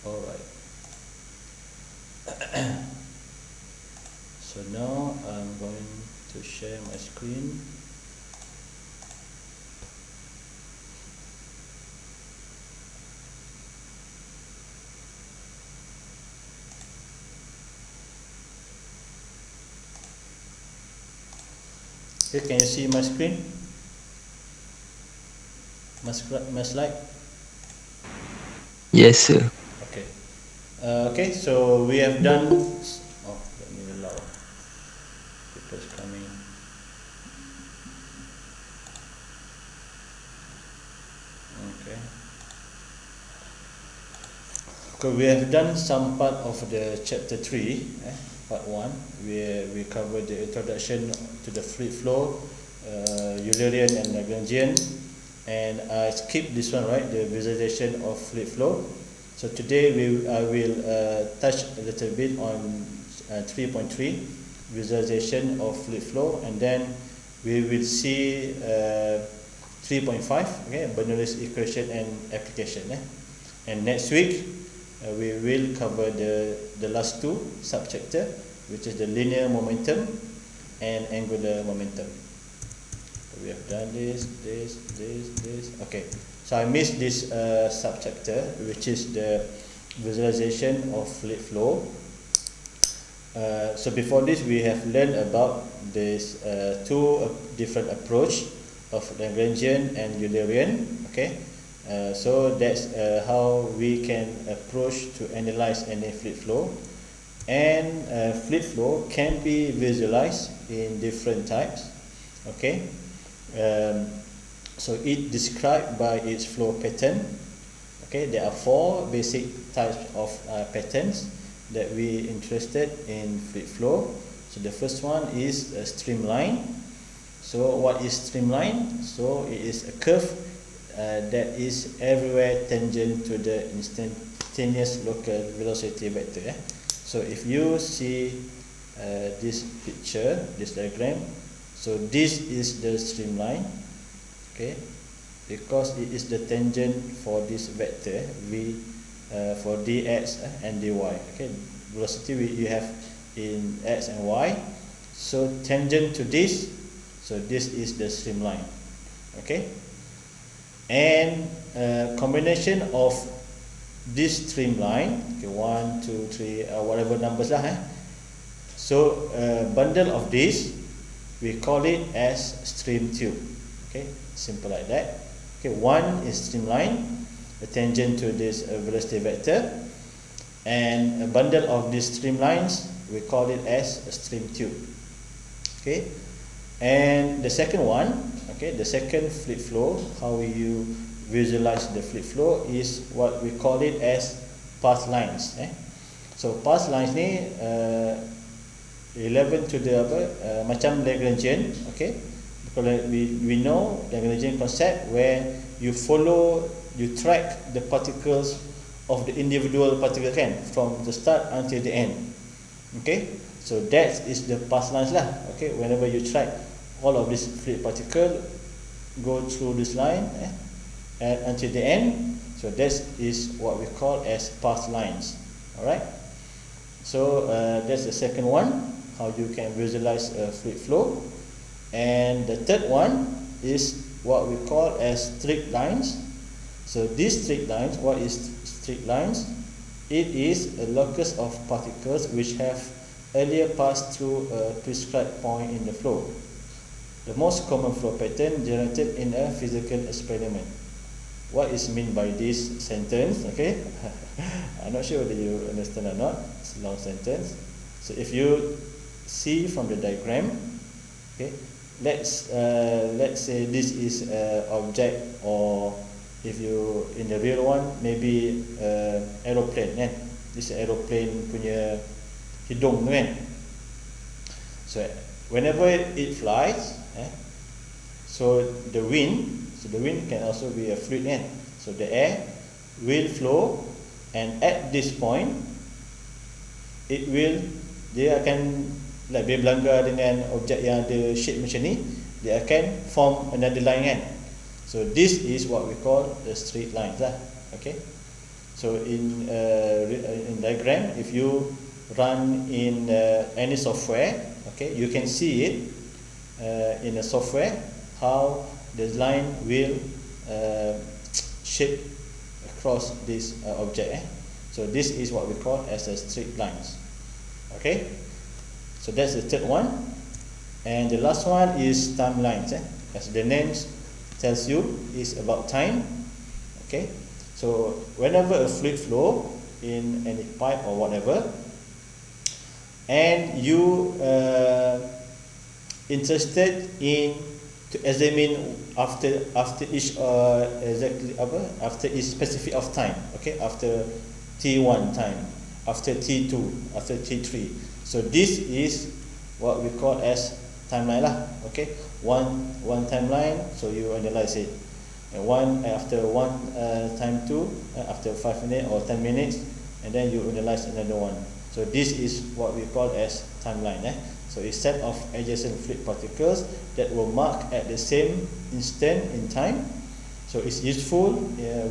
Alright. So now I'm going to share my screen. Okay, can you see my screen? My slide? Yes, sir. Okay. Okay, so we have done. Oh, let me allow people's coming. Okay. So we have done some part of the chapter 3, part 1, where we covered the introduction to the fluid flow, Eulerian and Lagrangian, and I skipped this one, right, the visualization of fluid flow. So today I will touch a little bit on 3.3, visualization of fluid flow, and then we will see 3.5, okay, Bernoulli's equation and application. And next week we will cover the last two subchapter, which is the linear momentum and angular momentum. We have done this. Okay, so I missed this subchapter, which is the visualization of fluid flow. So before this, we have learned about this two different approach of Lagrangian and Eulerian. Okay, so that's how we can approach to analyze any fluid flow, and fluid flow can be visualized in different types. Okay, so it described by its flow pattern. Okay, there are four basic types of patterns that we interested in fluid flow. So the first one is a streamline. So what is streamline? So it is a curve that is everywhere tangent to the instantaneous local velocity vector. So if you see this picture, this diagram, so this is the streamline, okay, because it is the tangent for this vector v for dx and dy. Okay, velocity you have in x and y, so tangent to this, so this is the streamline. Okay, and combination of this streamline, okay, 1 2 3 whatever numbers lah, so bundle of this we call it as stream tube. Okay, simple like that. Okay, one is streamline, a tangent to this velocity vector, and a bundle of these streamlines we call it as a stream tube. Okay, and the second one, okay, the second fluid flow, how you visualize the fluid flow is what we call it as path lines. So path lines ni 11 to the macam Lagrangian. Okay, because we know Lagrangian concept where you track the particles of the individual particle can from the start until the end. Okay, so that is the path lines lah. Okay, whenever you track all of this fluid particle go through this line and until the end, so that is what we call as path lines. Alright, so that's the second one, how you can visualize a fluid flow. And the third one is what we call as straight lines. So these straight lines, what is straight lines? It is a locus of particles which have earlier passed through a prescribed point in the flow. The most common flow pattern generated in a physical experiment. What is meant by this sentence? Okay, I'm not sure whether you understand or not. It's a long sentence. So if you see from the diagram, okay, let's say this is an object, or if you in the real one maybe aeroplane kan, this aeroplane punya hidung tu kan. So whenever it flies, so the wind can also be a fluid kan. So the air will flow, and at this point dia akan like bila berlanggar dengan objek yang ada shape macam ni, dia akan form another line kan. So this is what we call the straight lines lah. Okay, So in diagram, if you run in any software, okay, you can see it in a software how the line will shape across this object. So this is what we call as a straight lines. Okay, so that's the third one, and the last one is timelines. As the names tells you, is about time. Okay, so whenever a fluid flow in any pipe or whatever, and you interested in to examine after each after each specific of time, okay, after T1 time, after T2, after T3. So this is what we call as timeline lah. Okay, one timeline, so you analyze it, and after time 2 after 5 minutes or 10 minutes, and then you analyze another one. So this is what we call as timeline. So a set of adjacent fluid particles that will mark at the same instant in time. So it's useful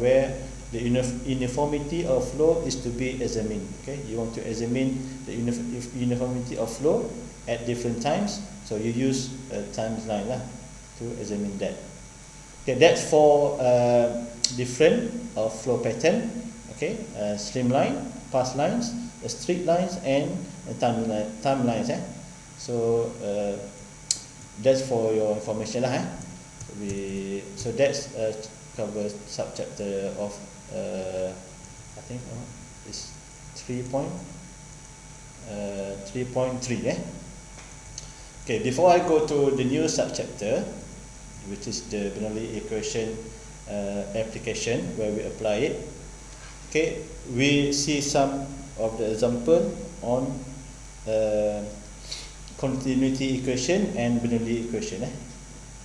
where the uniformity of flow is to be examined. Okay, you want to examine the uniformity of flow at different times, so you use a timeline to examine that. Okay, that's for different flow pattern. Okay, streamline, path lines, straight lines, and timelines. So that's for your information lah. So that's cover subchapter of I think it's 3.3. Okay, before I go to the new subchapter, which is the Bernoulli equation application, where we apply it. Okay, we see some of the example on continuity equation and Bernoulli equation.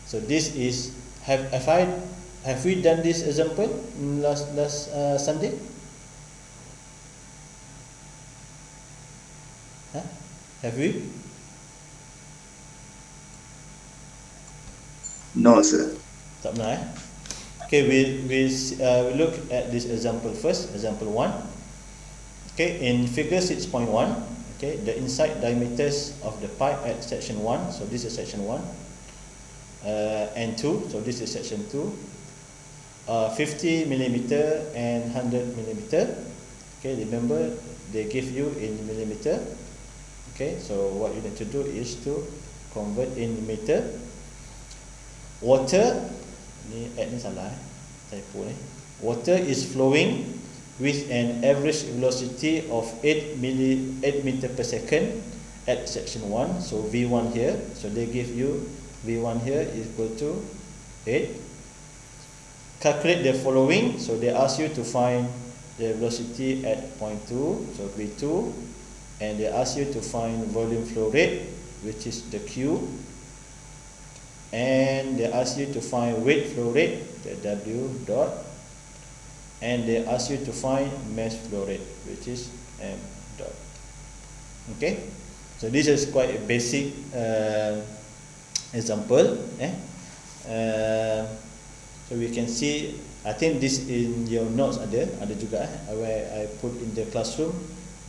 So this is have we done this example last Sunday? Have we? No, sir. Tak pernah. Okay, we look at this example first, example 1. Okay, in figure 6.1, okay, the inside diameters of the pipe at section 1, so this is section 1, and 2, so this is section 2, 50 millimeter and 100 millimeter. Okay, remember they give you in millimeter. Okay, so what you need to do is to convert in meter. Water, ni salah, typo ni. Water is flowing with an average velocity of 8 meter per second at section 1. So V1 here, so they give you V1 here is equal to 8. Calculate the following, so they ask you to find the velocity at point 2, so V2, and they ask you to find volume flow rate, which is the Q, and they ask you to find weight flow rate, the W dot, and they ask you to find mass flow rate, which is M dot. Okay, so this is quite a basic example. So we can see, I think this in your notes ada juga where I put in the classroom.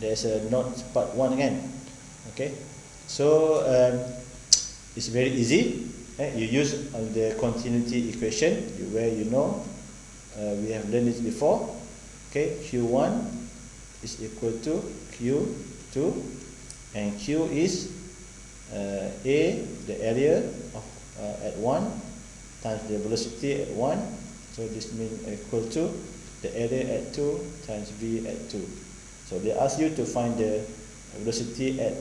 There's a notes part 1 again. Okay, so it's very easy. You use the continuity equation where you know we have learned it before. Okay, Q1 is equal to Q2, and Q is A, the area of at 1, times the velocity at 1. So this means equal to the area at 2 times V at 2. So they ask you to find the velocity at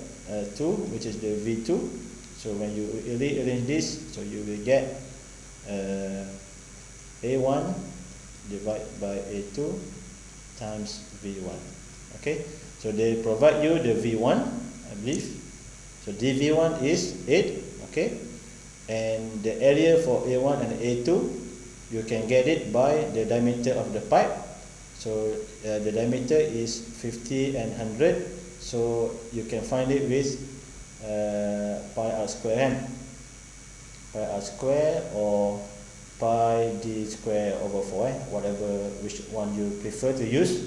2, which is the V2. So when you rearrange this, so you will get A1 divided by A2 times V1. Okay, so they provide you the V1, I believe. So dV1 is 8. Okay, and the area for A1 and A2, you can get it by the diameter of the pipe. So the diameter is 50 and 100. So you can find it with pi r square, pi r square or pi d square over 4, whatever which one you prefer to use.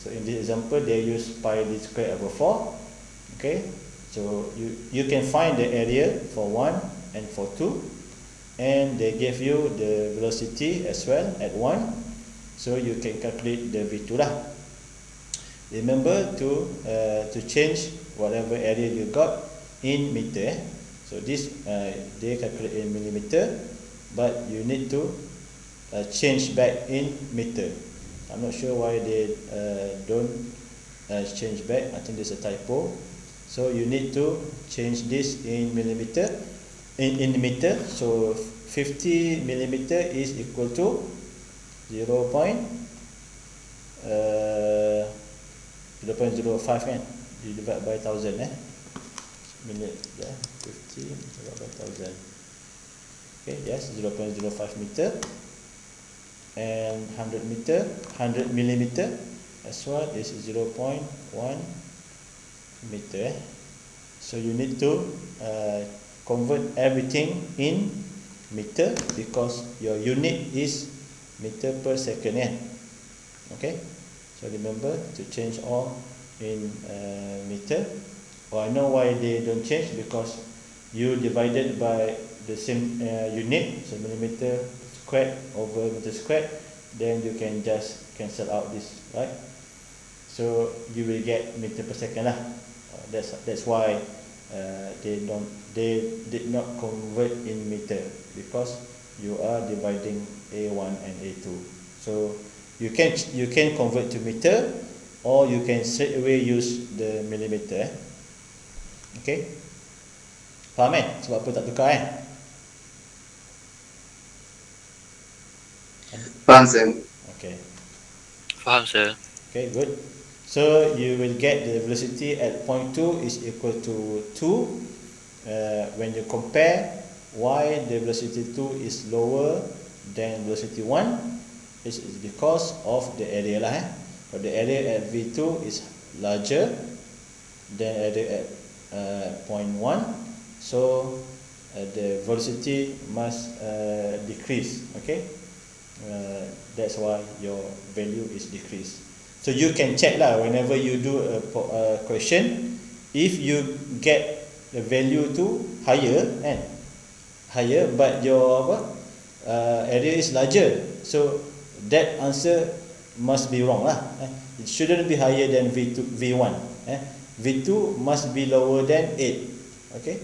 So in this example, they use pi d squared over 4. Okay, so you can find the area for 1 and for 2, and they give you the velocity as well at 1, so you can calculate the V2 lah. Remember to change whatever area you got in meter. So this they calculate in millimeter, but you need to change back in meter. I'm not sure why they don't change back. I think there's a typo. So you need to change this in millimeter, in meter. So 50 millimeter is equal to 0.05 kan. You divide by 1000 minute 50 divided by 1000. Okay, yes, 0.05 meter. And 100 meter, 100 millimeter as well is 0.1 meter. So you need to convert everything in meter because your unit is meter per second. Okay, so remember to change all in meter. I know why they don't change, because you divided by the same unit, so millimeter squared over meter squared, then you can just cancel out this, right? So you will get meter per second lah. That's why they did not convert in meter, because you are dividing A1 and A2. So you can convert to meter, or you can straight away use the millimeter. Okay, faham sebab apa tak tukar Faham, sir. Okay. Faham, sir. Okay, good. So you will get the velocity at point 2 is equal to 2. When you compare why the velocity 2 is lower than velocity 1, it's because of the area lah. But the area at V2 is larger than area at point 1, so the velocity must decrease. Okay, that's why your value is decreased. So you can check lah whenever you do a question, if you get the value to higher higher, but your area is larger, so that answer must be wrong lah. It shouldn't be higher than V1. V2 must be lower than 8. Okay,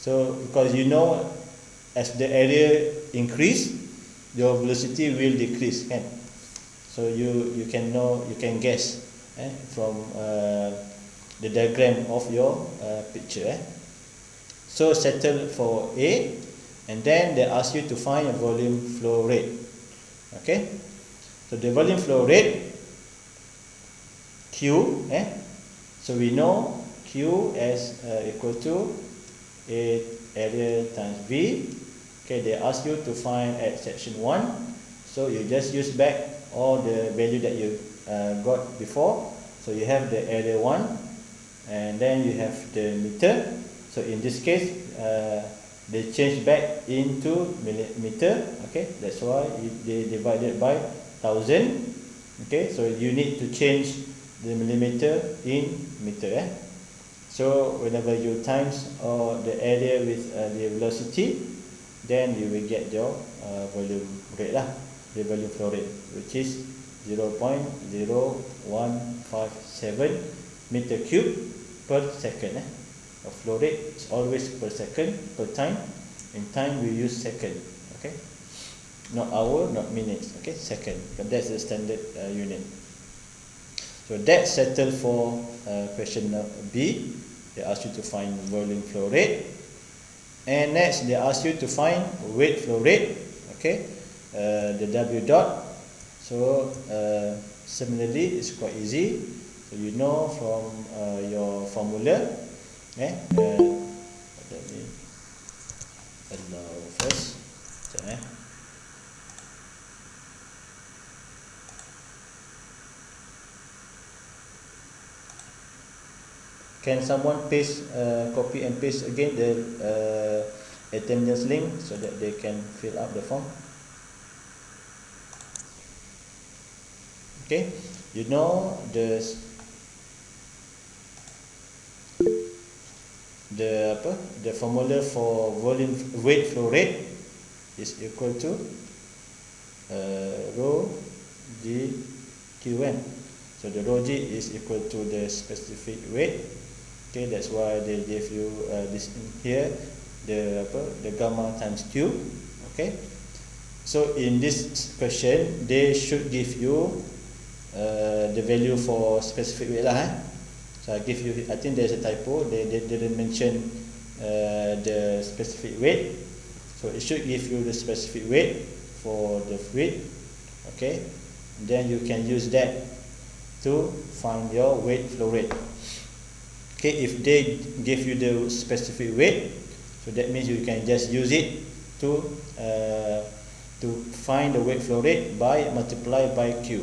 so because you know, as the area increase, your velocity will decrease, kan? So you can know, you can guess from the diagram of your picture. So settle for A, and then they ask you to find a volume flow rate. Okay, so the volume flow rate Q, so we know Q as equal to A area times V. Okay, they ask you to find at section 1, so you just use back all the value that you got before. So you have the area 1, and then you have the meter. So in this case, they change back into millimeter. Okay, that's why they divided by 1000. Okay, so you need to change the millimeter in meter. So whenever you times the area with the velocity, then you will get your volume rate lah, the volume flow rate, which is 0.0157 meter cube per second. A flow rate is always per second, per time. In time we use second. Okay, not hour, not minutes. Okay, second, but that's the standard unit. So that's settled for question B. They ask you to find volume flow rate, and next they ask you to find weight flow rate. Okay, the W dot. So similarly, it's quite easy. So you know from your formula. Let me allow first. Can someone paste, copy and paste again the attendance link so that they can fill up the form? Okay. you know the formula for volume weight flow rate is equal to rho g qn. So the rho g is equal to the specific weight. Okay, that's why they gave you this in here, the gamma times q. Okay, so in this question they should give you the value for specific weight lah. So I give you, I think there's a typo, they didn't mention the specific weight, so it should give you the specific weight for the fluid. Okay, then you can use that to find your weight flow rate. Okay, if they give you the specific weight, so that means you can just use it to find the weight flow rate by multiply by q.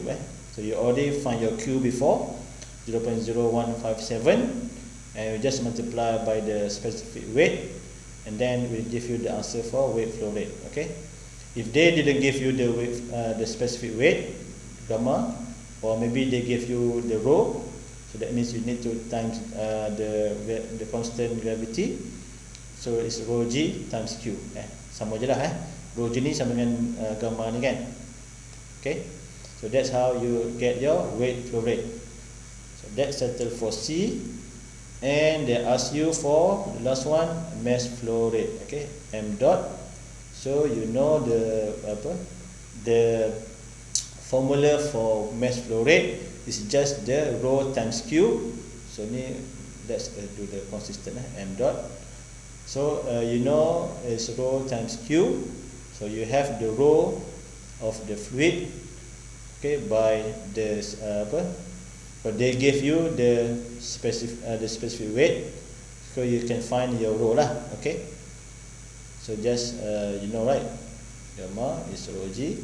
So you already find your q before 0.0157, and you just multiply by the specific weight, and then we give you the answer for weight flow rate. Okay, if they didn't give you the specific weight gamma, or maybe they give you the rho, so that means you need to times the constant gravity, so it's rho g times q. Sama je lah, rho g ni sama dengan gamma ni kan. Okay, so that's how you get your weight flow rate. So that's settled for C, and they ask you for the last one, mass flow rate. Okay, m dot. So you know the formula for mass flow rate is just the rho times q. So ni let's do the consistent, m dot. So you know it's rho times q. So you have the rho of the fluid, okay, by the but they give you the specific weight, so you can find your rho lah. Okay, so just you know, right, gamma is rho g,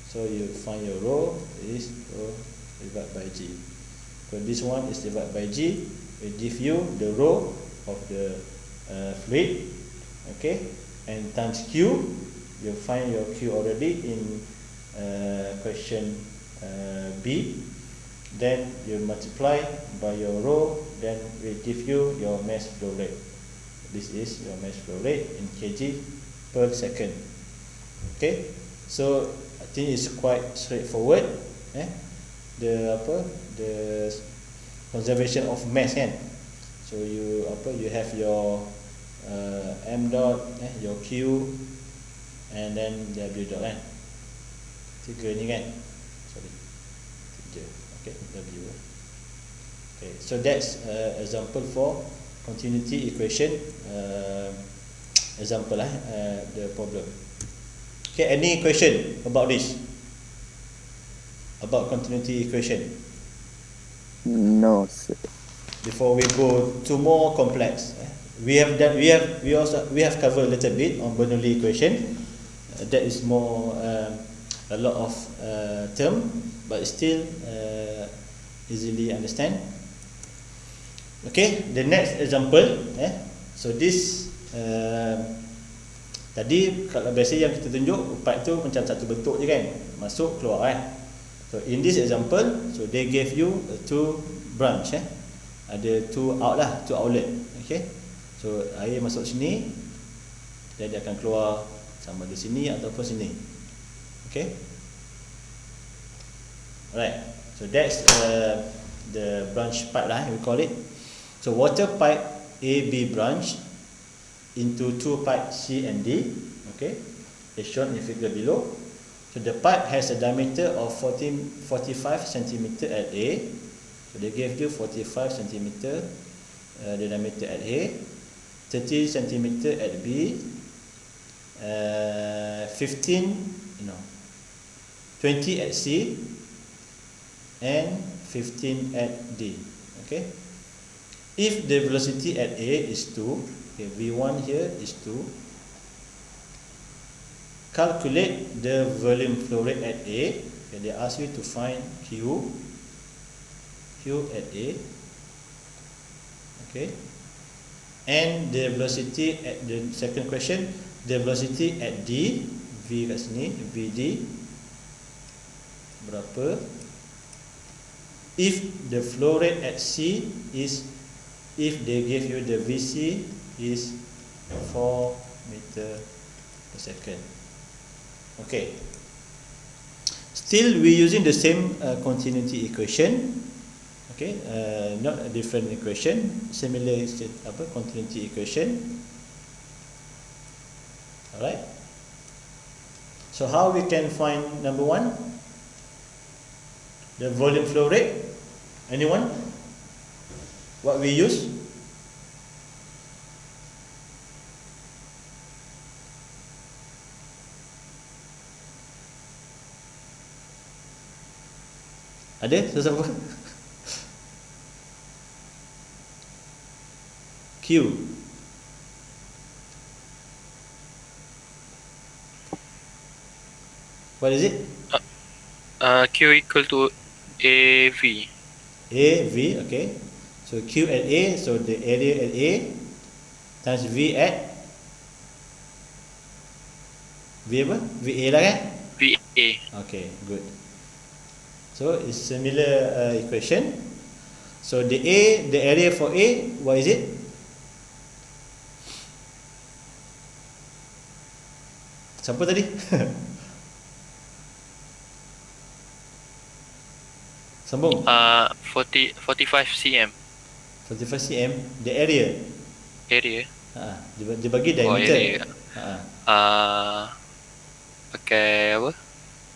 so you find your rho is rho divided by g. So this one is divided by g, will give you the rho of the fluid. Okay, and times q, you find your q already in question B. Then you multiply by your rho, then will give you your mass flow rate. This is your mass flow rate in kg per second. Okay, so I think it's quite straightforward. The conservation of mass kan. So you have your m dot, your q, and then w dot kan. Tiga ni kan. Sorry. Tiga. Okay, W. Okay, so that's example for continuity equation example the problem. Okay, any question about this? About continuity equation? No, sir. Before we go to more complex, we have covered a little bit on Bernoulli equation. That is more a lot of term, but still easily understand. Okay, the next example, so this tadi kalau biasa yang kita tunjuk pipe tu macam satu bentuk je kan, masuk keluar kan. So in this example, so they gave you two branch, ada two outlet. Okay, so air masuk sini, dan dia akan keluar sama di sini ataupun sini. Okay, alright. So that's the branch pipe lah, we call it. So water pipe AB branch into two pipes C and D. Okay, as shown in figure below. So the pipe has a diameter of 45 cm at A. So they gave you 45 cm the diameter at A, 30 cm at B, 20 at C, and 15 at D. Okay, if the velocity at A is 2, okay, V1 here is 2, calculate the volume flow rate at A. Okay, they ask you to find Q at A. Okay, and the velocity at the second question, the velocity at D, V kat sini, VD berapa, if the flow rate at C is, if they give you the VC is 4 meter per second. Okay. Still we using the same continuity equation. Okay, not a different equation, similar continuity equation. Alright. So how we can find number 1? The volume flow rate. Anyone? What we use? Ada sesiapa? Q. What is it? Q equal to AV. AV, okay. So Q at A, so the area at A times V at V apa? VA lah kan? VA. Okay, good. So it's similar equation. So the area for A, what is it? Siapa tadi? 45 cm. 45 cm, the area. Area. Dia bagi diameter. Area. Pakai apa?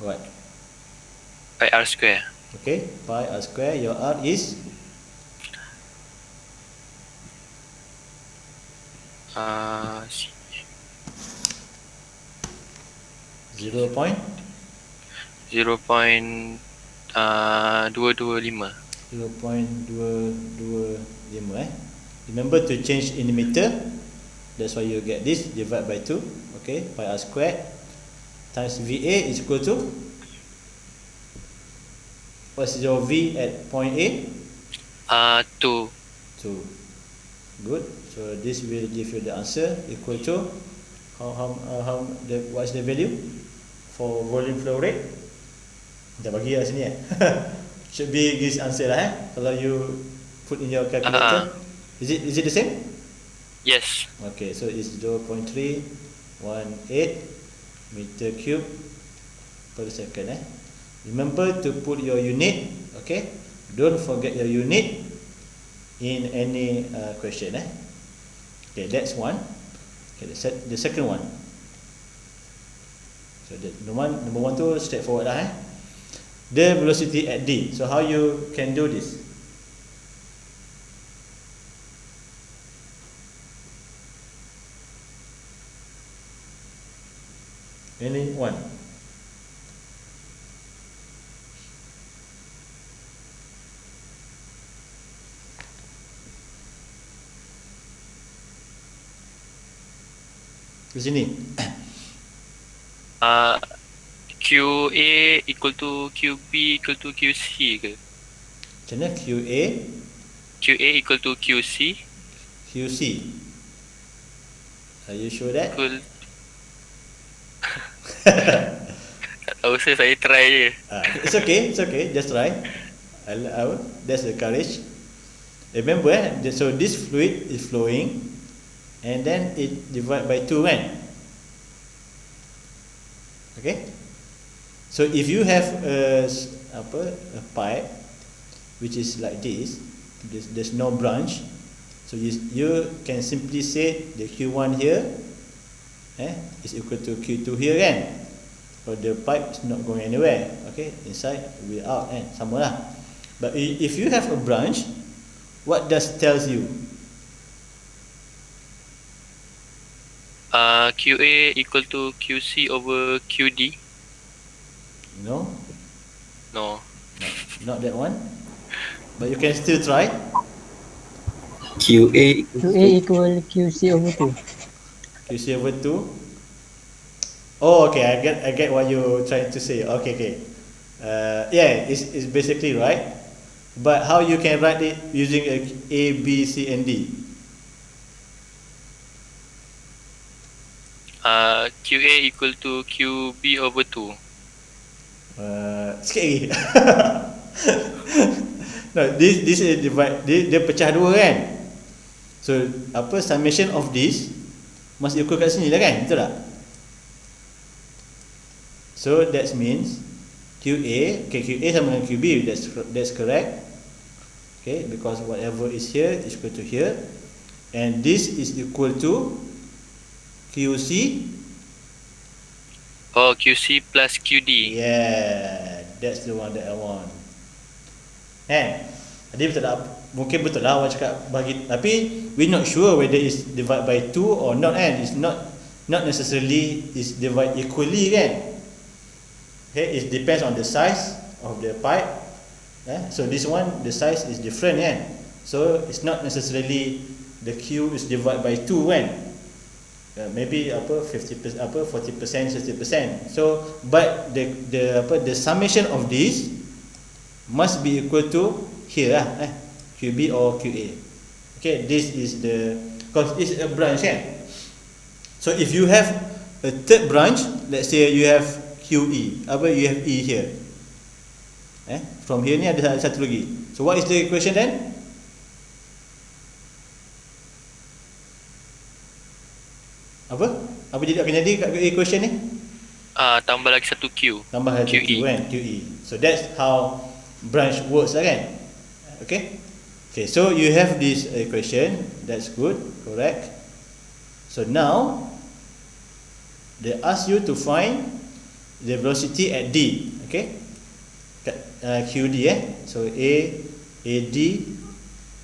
What? Pi r square. Okay, pi r square. Your r is 0.225. 0.225. Remember to change in meter. That's why you get this, divide by 2. Okay, pi r squared times VA is equal to, what's your V at point A? 2. 2. Good. So this will give you the answer equal to what's the value for volume flow rate? Dah bagi lah sini should be this answer lah kalau you put in your calculator. Is it the same? Yes. Okay, so it's 0.318 meter cube per second. Remember to put your unit. Okay, don't forget your unit in any question. Okay, that's one. Okay, the second one. So the number one tu straightforward lah. The velocity at D. So how you can do this? Anyone? Ke sini. QA equal to QB equal to QC ke? Macam mana? QA equal to QC. QC. Are you sure that? Equal. Tak tahu saya try je. It's okay, just try. That's the courage. Remember, so this fluid is flowing, and then it divide by 2 kan? Okay. So if you have a pipe which is like this, there's no branch, so you can simply say the Q1 here is equal to Q2 here kan? But the pipe is not going anywhere. Okay, inside will out sama lah. But if you have a branch, what does tells you? QA equal to QC over QD. No, not that one. But you can still try. QA equal QC over 2. QC over 2. Oh, okay. I get what you're trying to say. Okay. Yeah, it's basically right. But how you can write it using A, B, C, and D? QA equal to QB over 2. Sikit lagi. No, this is divide, dia pecah dua kan. So apa, summation of this must equal kat sini lah kan, betul tak? So that means QA, okay, QA sama dengan QB, that's correct. Okay, because whatever is here is equal to here, and this is equal to QC. Oh, QC plus QD. Yeah, that's the one that I want. Tadi betul tak? Mungkin betul lah awak cakap bagi, tapi we not sure whether it's divide by 2 or not kan. It's not necessarily is divide equally kan. Okay, it depends on the size of the pipe. So this one, the size is different kan. So it's not necessarily the Q is divided by 2 kan. Maybe 50%, 40%, 60%. So but the summation of this must be equal to here lah, QB or QA. Okay, this is the, because it's a branch kan. So if you have a third branch, let's say you have QE, you have E here. From here ni ada satu lagi. So what is the equation then? Apa jadi akan jadi kat equation ni? Tambah lagi satu Q. Tambah satu Q kan, QE. So that's how branch works lah kan. Okay. Okay, so you have this equation. That's good, correct. So now they ask you to find the velocity at D. Okay, QD so AD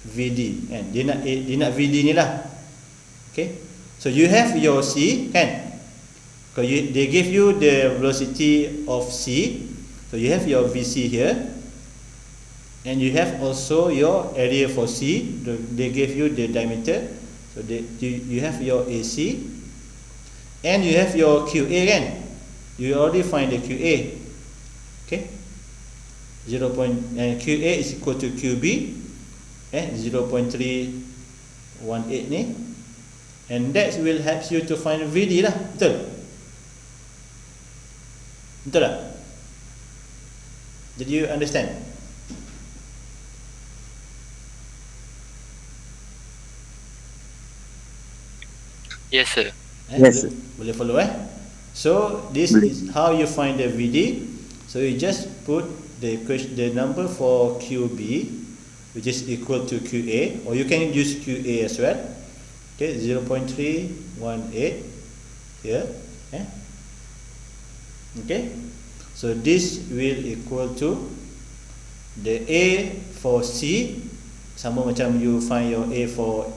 VD, and dia nak VD ni lah. Okay, so you have your C kan, they give you the velocity of C, so you have your VC here, and you have also your area for C. They give you the diameter, so you have your AC, and you have your QA kan. You already find the QA. Okay, QA is equal to QB, 0.318 ni, and that will help you to find VD lah. Betul tak? Did you understand? Yes sir. Yes. Boleh follow So this is how you find the VD. So you just put the number for QB, which is equal to QA, or you can use QA as well. Okay, 0.318 here. Okay, so this will equal to the A for C, sama macam you find your A for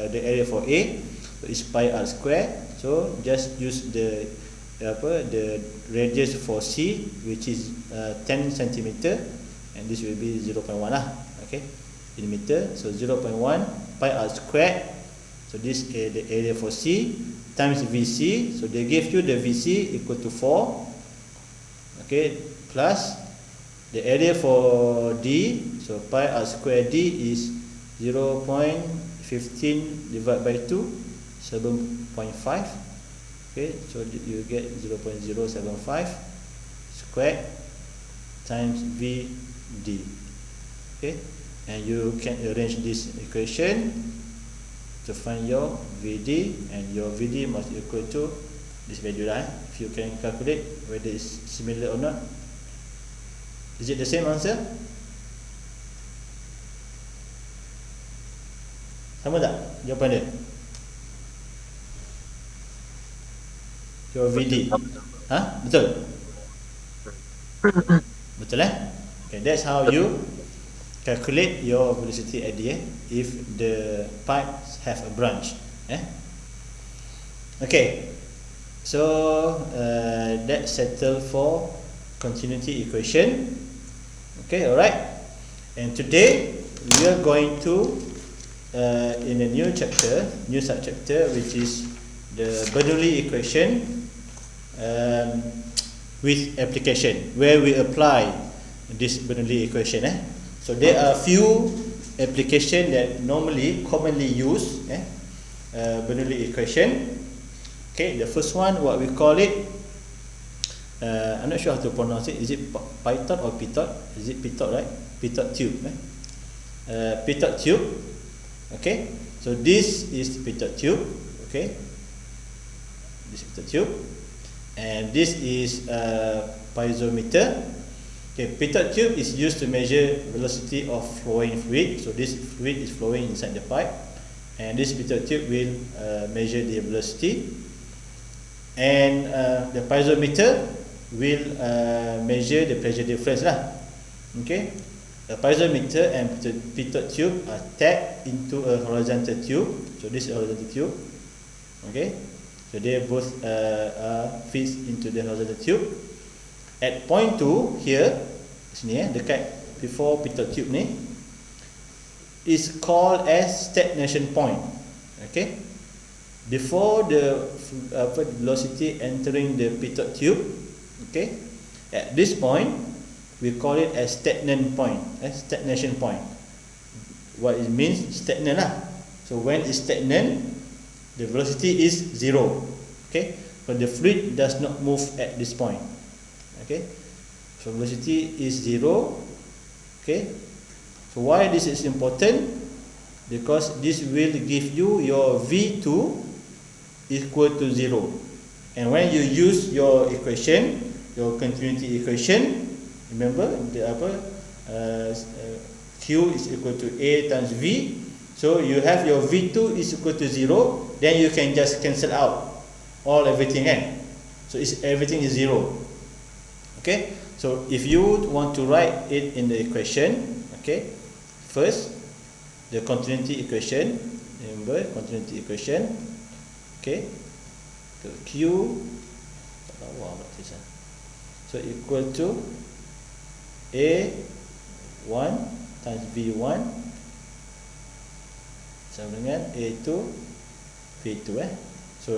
the area for A, so it's pi r square. So just use the radius for C, which is 10 centimeter, and this will be 0.1 lah. Okay, in meter, so 0.1 pi r squared. So this is the area for C times VC. So they give you the VC equal to 4. Okay, plus the area for D. So pi r square D is 0.15 divided by 2, 7.5. Okay, so you get 0.075 squared times VD. Okay, and you can arrange this equation to find your VD, and your VD must equal to this value lah. If you can calculate whether it's similar or not. Is it the same answer? Sama tak jawapan dia? Your VD. Betul? Betul Okay, that's how you calculate your velocity at the end if the pipes have a branch. Okay, so that's settled for continuity equation. Okay, alright. And today we are going to in a new chapter, new subchapter, which is the Bernoulli equation with application, where we apply this Bernoulli equation. So there are few application that commonly use Bernoulli equation. Okay, the first one, what we call it, I'm not sure how to pronounce it. Is it pitot or pitot? Is it pitot, right? Pitot tube. pitot tube. Okay, so this is pitot tube. Okay, this pitot tube, and this is a piezometer. Okay, pitot tube is used to measure velocity of flowing fluid. So this fluid is flowing inside the pipe, and this pitot tube will measure the velocity, and the piezometer will measure the pressure difference lah. Okay, the piezometer and pitot tube are tapped into a horizontal tube. So this is a horizontal tube. Okay, so they both fits into the horizontal tube. At point 2 here, sini dekat before pitot tube ni, is called as stagnation point. Okay, before the velocity entering the pitot tube. Okay, at this point we call it as stagnant point, stagnation point. What it means, stagnant lah. So when it's stagnant, the velocity is 0. Okay, but the fluid does not move at this point. Okay, so velocity is 0. Okay, so why this is important? Because this will give you your V2 equal to 0, and when you use your equation, your continuity equation, remember the Q is equal to A times V. So you have your V2 is equal to 0, then you can just cancel out everything kan. So everything is 0. Okay, so if you want to write it in the equation, okay, first the continuity equation, remember continuity equation. Okay, so Q, so equal to A1 times V1 sama dengan A2 V2 So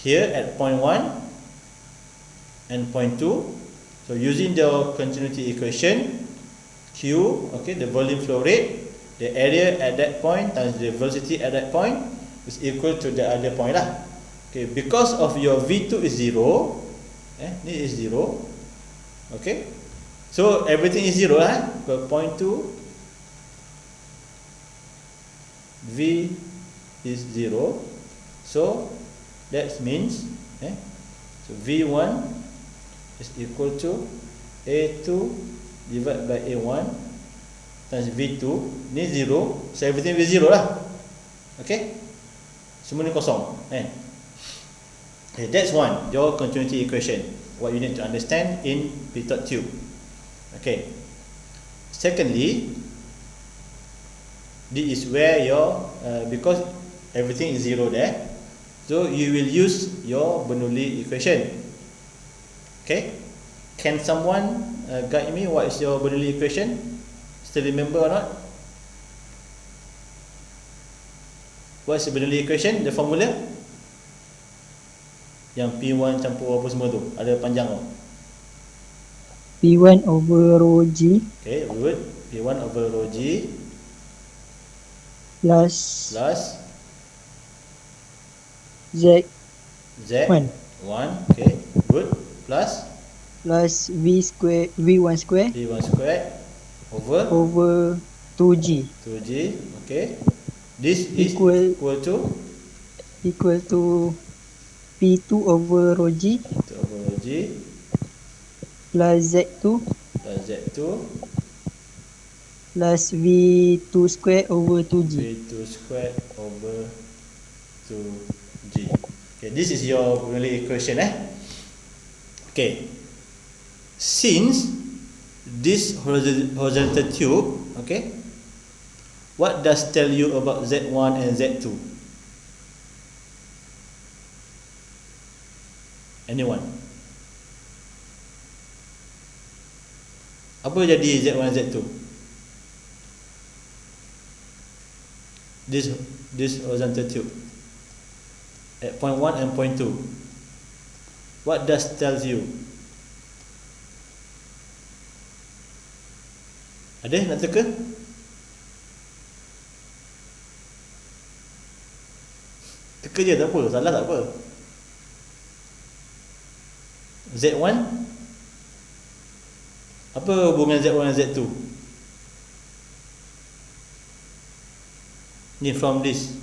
here at point 1 and point 2, so using the continuity equation, Q, okay, the volume flow rate, the area at that point times the velocity at that point is equal to the other point lah. Okay, because of your V2 is 0, ni is 0. Okay, so everything is 0 lah. Point 2, V is 0. So that means so V1 is equal to A2 divided by A1 times V2. Ni 0, so everything will 0 lah. Okay, semua ni kosong kan. Okay, that's one, your continuity equation, what you need to understand in pitot tube. Okay, secondly, this is where your because everything is 0 there, so you will use your Bernoulli equation. Okay, can someone guide me what is your Bernoulli equation? Still remember or not? What is the Bernoulli equation? The formula yang P1 campur apa semua tu, ada panjang tu. P1 over rho G. Okay, good. P1 over rho G plus Z1. Okay, good. Plus V square, V1 square over 2G. Okay, this is equal to P2 over rho G plus Z2 plus V2 square over 2G. Okay, this is your Bernoulli equation Okay, since this horizontal tube, okay, what does tell you about Z1 and Z2? Anyone? Apa jadi Z1 Z2? This horizontal tube at point 1 and point 2, what does tells you? Ada nak teka? Teka je, tak apa, salah tak apa. Z1, apa hubungan Z1 dan Z2? Ni from this.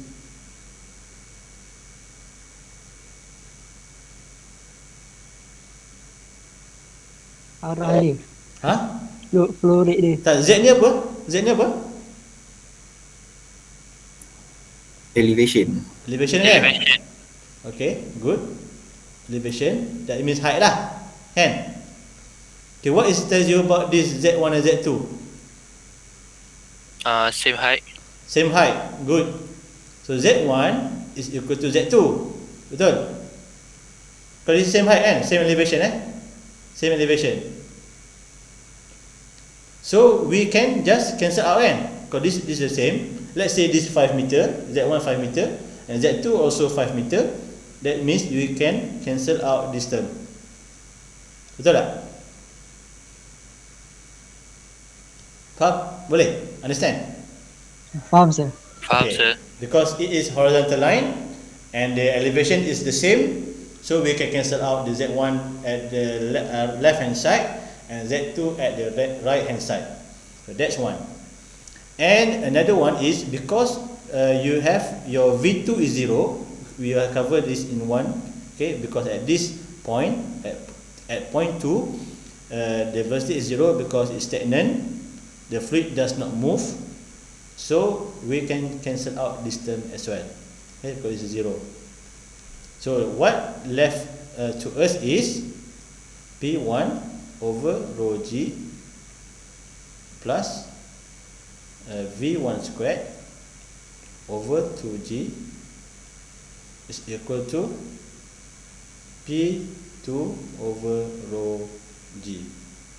Arah dia. Ha? Flow rate dia. Tak, Z ni apa? Z ni apa? Elevation. Elevation kan? Elevation. Okay, good. Elevation, that means height lah. Kan? Okay, what is tells you about this Z1 and Z2? Same height. Same height, good. So Z1 is equal to Z2. Betul? Kalau it's same height kan? Same elevation Same elevation. So we can just cancel out kan? Because this is the same. Let's say this 5 meter, Z1 5 meter and Z2 also 5 meter. That means you can cancel out this term. Betul tak? Faham? Boleh? Understand? Faham sir. Faham, sir. Because it is horizontal line and the elevation is the same, so we can cancel out the Z1 at the left hand side and Z2 at the right hand side. So that's one. And another one is because you have your V2 is 0. We will cover this in one. Okay, because at this point, at point 2, the velocity is 0 because it's stagnant. The fluid does not move. So we can cancel out this term as well. Okay, because it's 0. So what left to us is P1 over rho G plus V1 squared over 2G is equal to P2 over rho G.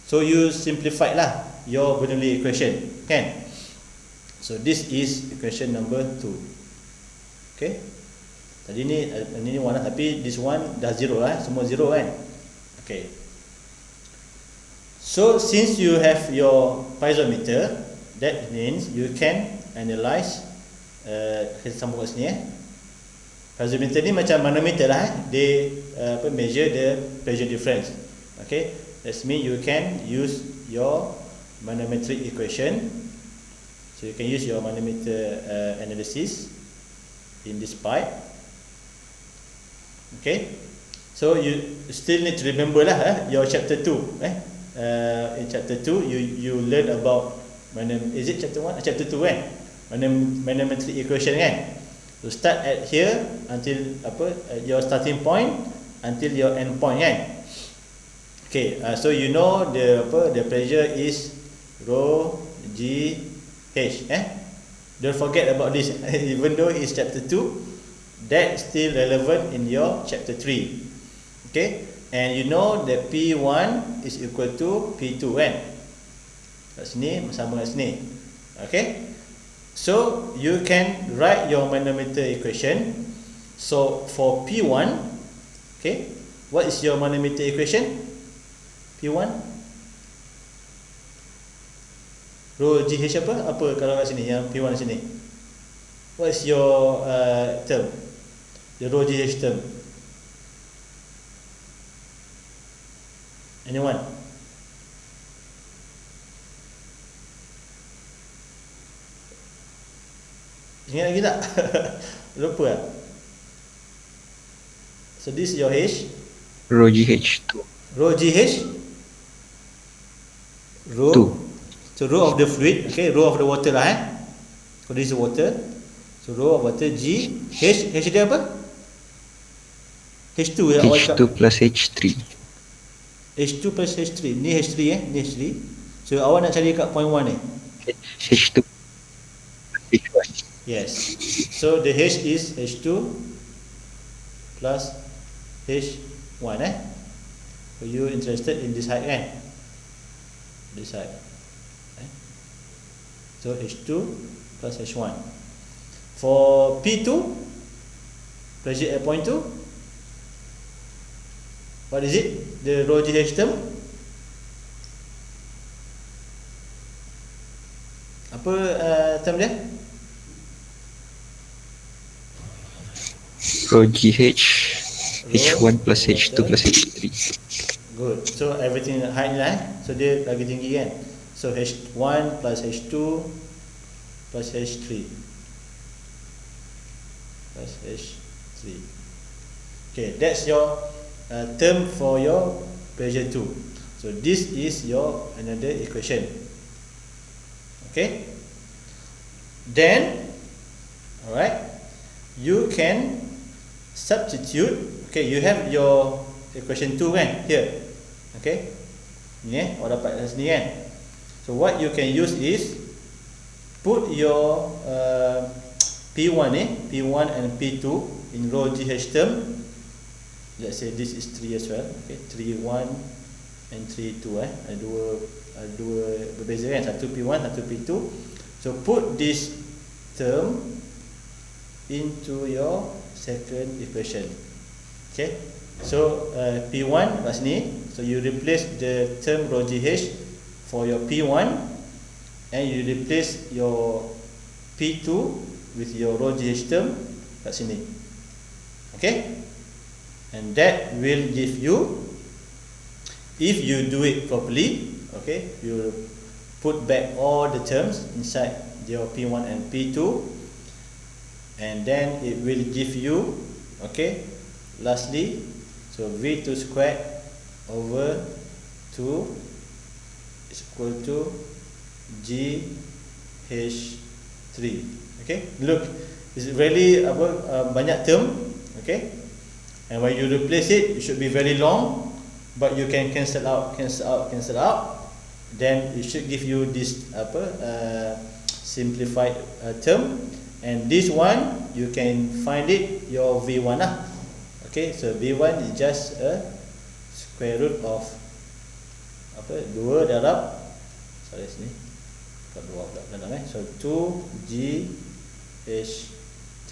So you simplify lah your Bernoulli equation, kan? So this is equation number 2. Okay. Tadi ni one lah, tapi this one dah 0 lah, semua 0 kan? Okay. So since you have your piezometer, that means you can analyze kita sambung kat sini piezometer ni macam manometer lah they measure the pressure difference. Okay, that means you can use your manometric equation. So you can use your manometer analysis in this pipe. Okay, so you still need to remember lah your chapter 2. In chapter 2 you learn about is it chapter 1 chapter 2 kan, manometric equation kan. So start at here until at your starting point until your end point kan. Okay, so you know the pressure is rho G H. Don't forget about this. Even though it's chapter 2, that's still relevant in your chapter 3. Okay, and you know that P1 is equal to P2 kan. Kat sini sama kat sini. Okay, so you can write your manometer equation. So for P1, okay, what is your manometer equation? P1 rho GH apa kalau kat sini yang P1 sini, what is your term, the rho GH term? Anyone? Ingat lagi tak? Lupa tak? So this is your H, Rho GH2. rho GH, rho 2. So rho of the fluid, okay, rho of the water lah So this is water. So rho of water G, H dia apa? H2 ya awal H2 plus H3. H2 plus H3. Ni H3 ni H3. So awak nak cari kat point 1 ni. H2 H1. Yes. So the H is H2 plus H1 So you interested in this height kan? This height. So H2 plus H1. For P2, pressure at point 2, what is it? The rho GH term? Apa term dia? Rho GH H1 plus H2 plus H3. Good. So everything height ni lah So dia lagi tinggi kan. So H1 plus H2 plus H3. plus H3. Okay, that's your term for your pressure 2. So this is your another equation. Okay, then alright, you can substitute. Okay, you have your equation 2 kan here. Okay, ni awak dapat dari sini kan. So what you can use is put your P1 P1 and P2 in row GH term. Let's say this is 3 as well. Okay, 3 1 and 3 2 ada dua berbeza kan, satu P1 satu P2. So put this term into your second equation. Okay, so P1 kat sini, so you replace the term rho GH for your P1 and you replace your P2 with your rho GH term kat sini. Okay, and that will give you, if you do it properly, okay, you put back all the terms inside your P1 and P2, and then it will give you, okay, lastly, so V2 squared over 2 is equal to GH3. Okay, look, it's really banyak term. Okay, and when you replace it, it should be very long, but you can cancel out, then it should give you this simplified term, and this one you can find it your V1 lah. Okay, so V1 is just a square root of 2 darab, sorry sini bukan 2 pula dalam so 2GH3.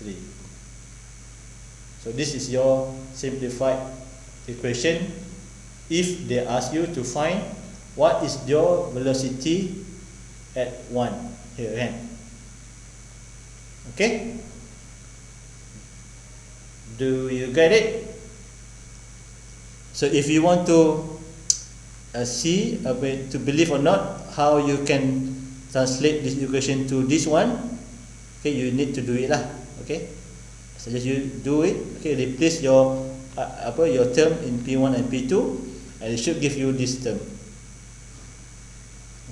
So this is your simplified equation if they ask you to find what is your velocity at 1 here kan. Okay, do you get it? So if you want to see to believe or not how you can translate this equation to this one, okay, you need to do it lah. Okay, suggest you do it. Okay, replace your your term in P1 and P2, and it should give you this term.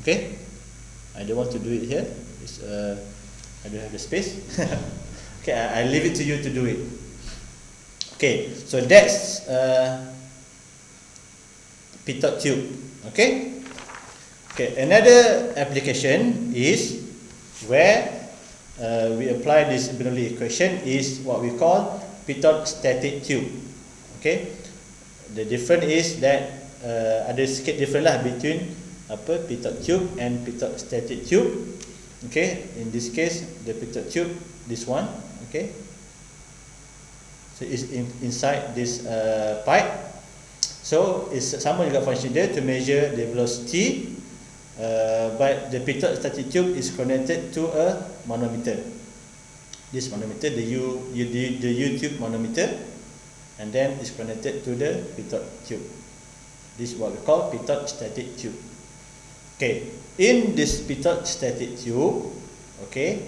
Okay, I don't want to do it here. I don't have the space. Okay, I leave it to you to do it. Okay, so that's pitot tube. Okay, another application is where we apply this Bernoulli equation is what we call pitot static tube. Okay, the difference is that ada sikit different lah between pitot tube and pitot static tube. Okay, in this case the pitot tube, this one, okay, so it's inside this pipe, so it's sama juga function dia to measure the velocity, but the pitot static tube is connected to a manometer. This manometer, the U-tube manometer, and then it's connected to the pitot tube. This is what we call pitot static tube. Okay, in this pitot static tube, okay,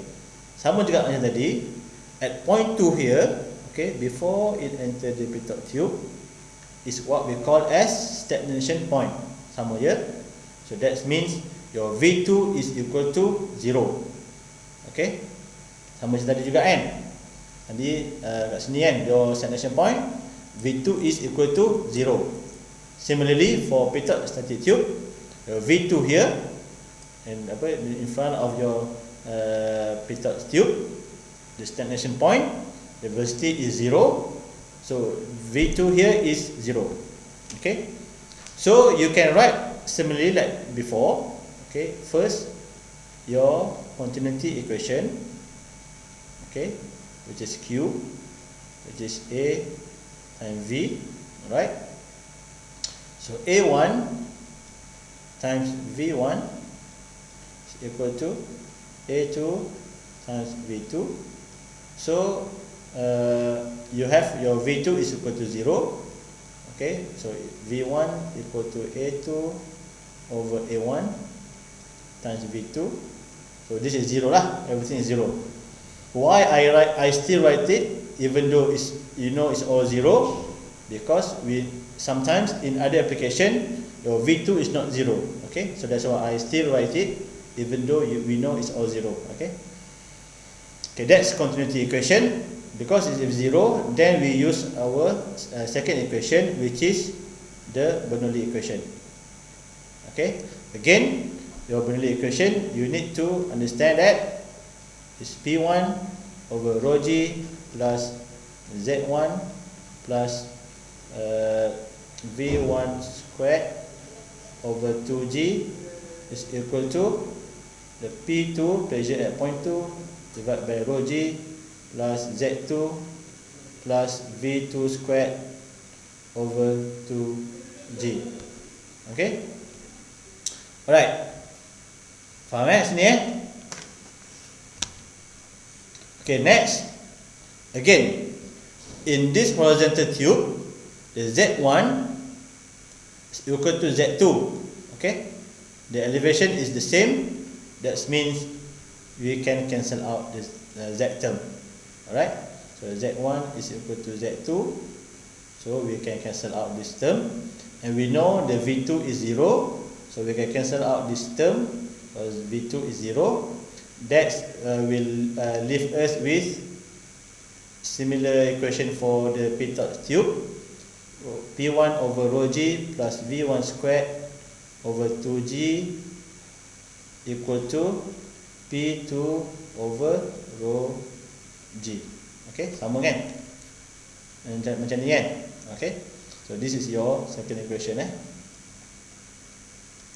sama juga macam tadi, at point 2 here, okay, before it enter the pitot tube, is what we call as stagnation point. Sama ya. So that means your V2 is equal to 0. Okay, sama macam tadi juga kan. Nanti kat sini kan, your stagnation point, V2 is equal to 0. Similarly for pitot static tube, your V2 here and in front of your pitot tube, the stagnation point, the velocity is 0. So V2 here is 0. Okay, so you can write similarly like before. Okay, first your continuity equation, okay, which is Q, which is A times V, right? So A1 times V1 is equal to A2 times V2. So you have your V2 is equal to 0. Okay, so V1 equal to A2 over A1 times V2. So this is 0 lah, everything is 0. Why I still write it even though it's, you know, it's all 0, because we sometimes in other application your V2 is not 0. Okay, so that's why I still write it even though we know it's all 0. Okay, that's continuity equation. Because it's 0, then we use our second equation, which is the Bernoulli equation. Okay, again, your Bernoulli equation, you need to understand that it's P1 over rho G plus Z1 plus V1 squared over 2G is equal to the P2, pressure at point 2, divided by rho G plus Z2 plus V2 squared over 2G. Okay, alright, faham sini Okay, next, again, in this horizontal tube, the Z1 is equal to Z2. Okay, the elevation is the same. That means we can cancel out this Z term. Alright, so Z1 is equal to Z2, so we can cancel out this term, and we know the V2 is 0, so we can cancel out this term because V2 is 0. That will leave us with similar equation for the pitot tube, P1 over rho G plus V1 squared over 2G equal to P2 over rho G. Okay, sama kan? Macam ni kan? Okay, so this is your second equation.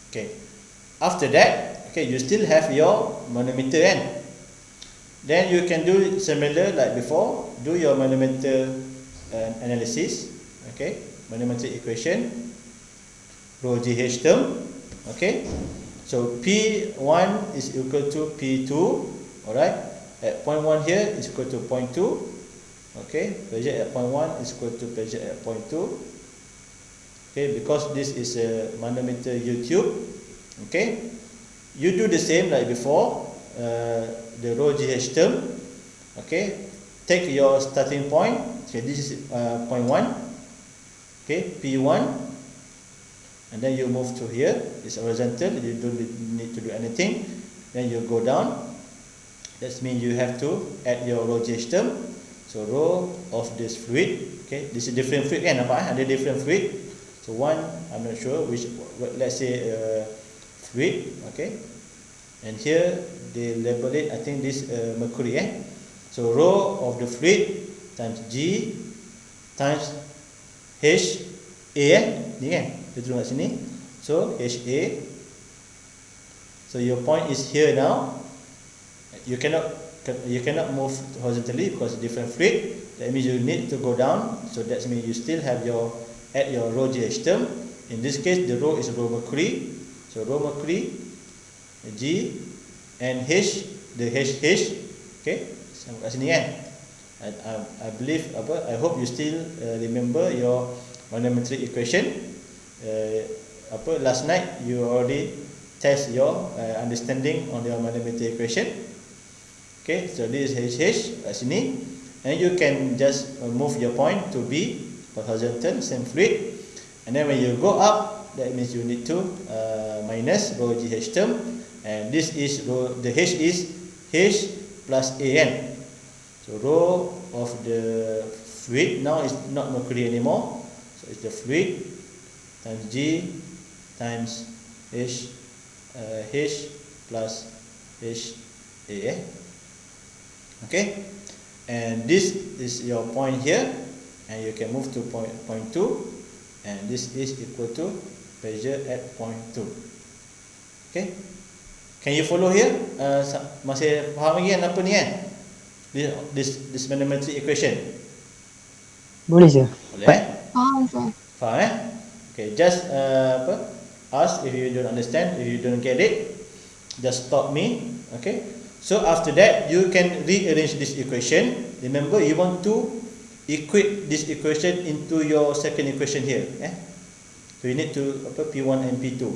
Okay, after that, okay, you still have your manometer kan? Then you can do similar like before. Do your manometer analysis. Okay, manometer equation, rho GH term. Okay, so P1 is equal to P2. Alright. At point 1 here is equal to point 2. Okay, pressure at point 1 is equal to pressure at point 2. Okay, because this is a manometer U tube. Okay, you do the same like before, the rho GH term. Okay, take your starting point. Okay, this is point 1. Okay, P1, and then you move to here. It's horizontal, you don't need to do anything. Then you go down. That means you have to add your rho GH term. So rho of this fluid. Okay, this is different fluid kan, nampak ada different fluid. So one, I'm not sure which, let's say fluid. Okay, and here they label it, I think this mercury. So rho of the fluid times G times H A ni kan, kita turun kat sini. So HA. So your point is here now. You cannot move horizontally because different fluid. That means you need to go down. So that means you still have your add your rho GH term. In this case, the rho is rho mercury. So rho mercury, G, and H, the HH. Okay, sampai kat sini kan. I believe I hope you still remember your manometric equation. Last night you already test your understanding on your manometric equation. Okay, so this is HH kat sini, and you can just move your point to B for horizontal, same fluid, and then when you go up, that means you need to minus rho GH term, and this is rho, the H is H plus AN. So rho of the fluid now is not mercury anymore, so it's the fluid times G times H plus HA. Okay, and this is your point here, and you can move to point 2, and this is equal to pressure at point 2. Okay, can you follow here? Masih faham lagi kan apa ni kan? This manometric equation. Boleh je. Boleh? Faham sir. Faham Okay, just ask if you don't understand, if you don't get it, just stop me. Okay. So after that, you can rearrange this equation. Remember, you want to equate this equation into your second equation here. So you need to P1 and P2.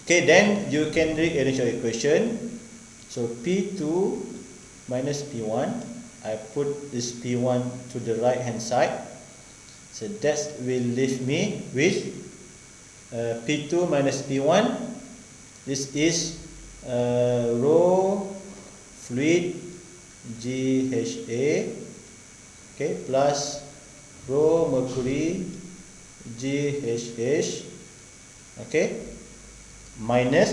Okay, then you can rearrange your equation. So P2 minus P1, I put this P1 to the right hand side. So that will leave me with P2 minus P1. This is rho fluid GHA, okay, plus rho mercury GHH, okay, minus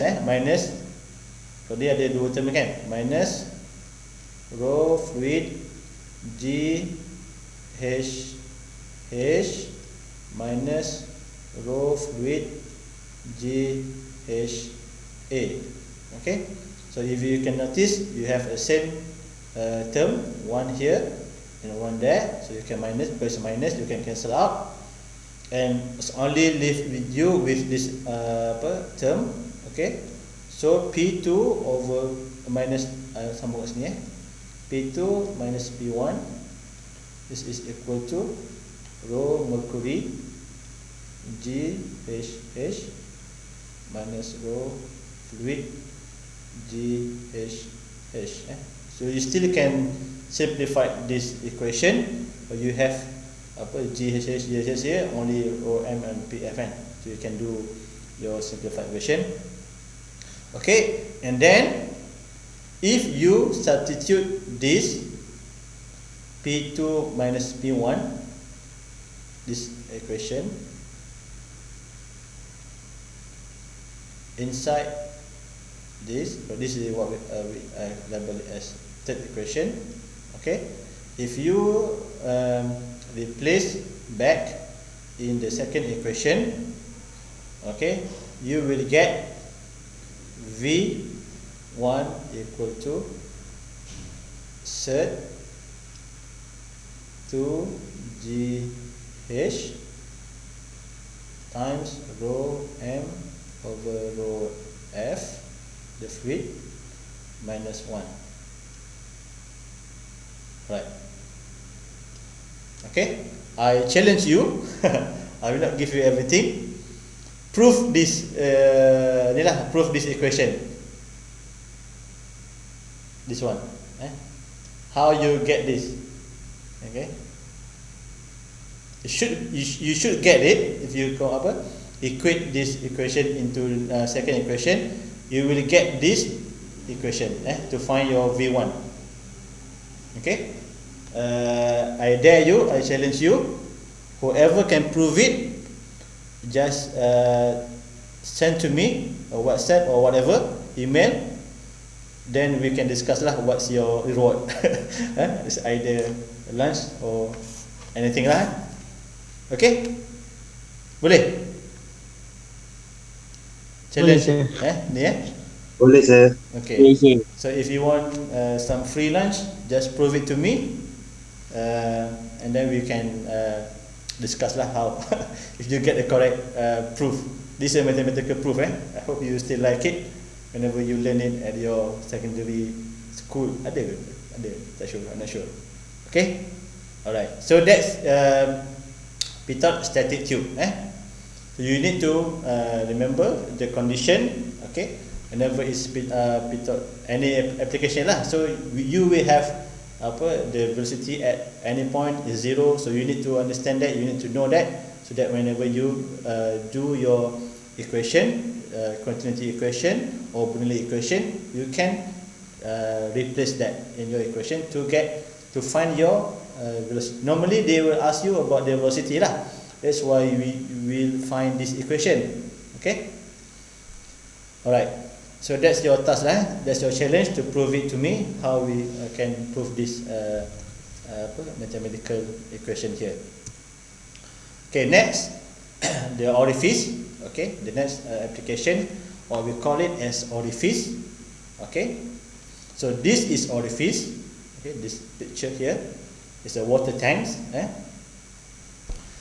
so dia ada dua term kan, minus rho fluid GHH minus rho fluid GHA. Okay, so if you can notice, you have a same term, one here and one there, so you can minus, because minus you can cancel out, and it's only leave with you with this term. Okay, so P2 over minus sambung kat sini P2 minus P1, this is equal to rho mercury GHH minus rho fluid GHH. So you still can simplify this equation, but you have GHH here, only rho M and PFN, so you can do your simplified version. Okay, and then if you substitute this P2 minus P1, this equation, inside this, so this is what we label as third equation. Okay, if you replace back in the second equation, okay, you will get V1 equal to Z 2GH times rho M over rho F, the fluid, minus 1. Right. Okay, I challenge you. I will not give you everything. Prove this prove this equation. This one. How you get this? Okay. You should get it if you go equate this equation into second equation. You will get this equation to find your V1. Okay. I dare you, I challenge you. Whoever can prove it, just send to me or WhatsApp or whatever, email. Then we can discuss lah what's your reward. It's either lunch or anything lah. Okay? Boleh? Challenge. Ni Boleh sir. Okay. So if you want some free lunch, just prove it to me, and then we can discuss lah how if you get the correct proof. This is a mathematical proof. I hope you still like it whenever you learn it at your secondary school. Ada ke? Ada. Tak sure. I'm not sure. Okay. Alright. So that's pitot static tube. So you need to remember the condition. Okay. Whenever it's pitot any application lah. So you will have the velocity at any point is 0. So you need to understand that. You need to know that, so that whenever you do your equation, continuity equation or Bernoulli equation, you can replace that in your equation to find your velocity. Normally they will ask you about the velocity lah. That's why we will find this equation. Okay. Alright. So that's your task lah. That's your challenge to prove it to me how we can prove this mathematical equation here. Okay, next the orifice. Okay, the next application, or we call it as orifice. Okay, so this is orifice. Okay, this picture here is a water tanks.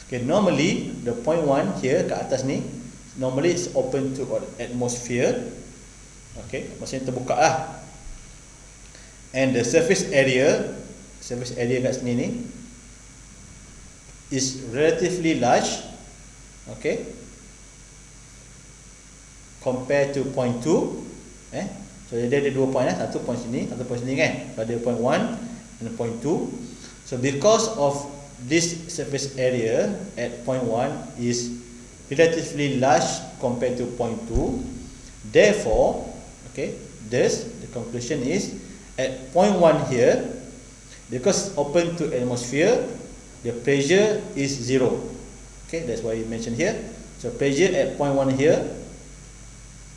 Okay, normally the point 1 here kat atas ni, normally it's open to atmosphere. Okay, maksudnya terbuka lah. And the surface area kat sini ni is relatively large. Okay, compared to point 2. So dia ada 2 point lah, satu point sini, satu point sini kan. Pada point 1 and point 2. So because of this surface area at point 1 is relatively large compared to point 2, therefore, okay, thus the conclusion is at point 1 here, because open to atmosphere, the pressure is 0. Okay, that's why you mentioned here. So pressure at point 1 here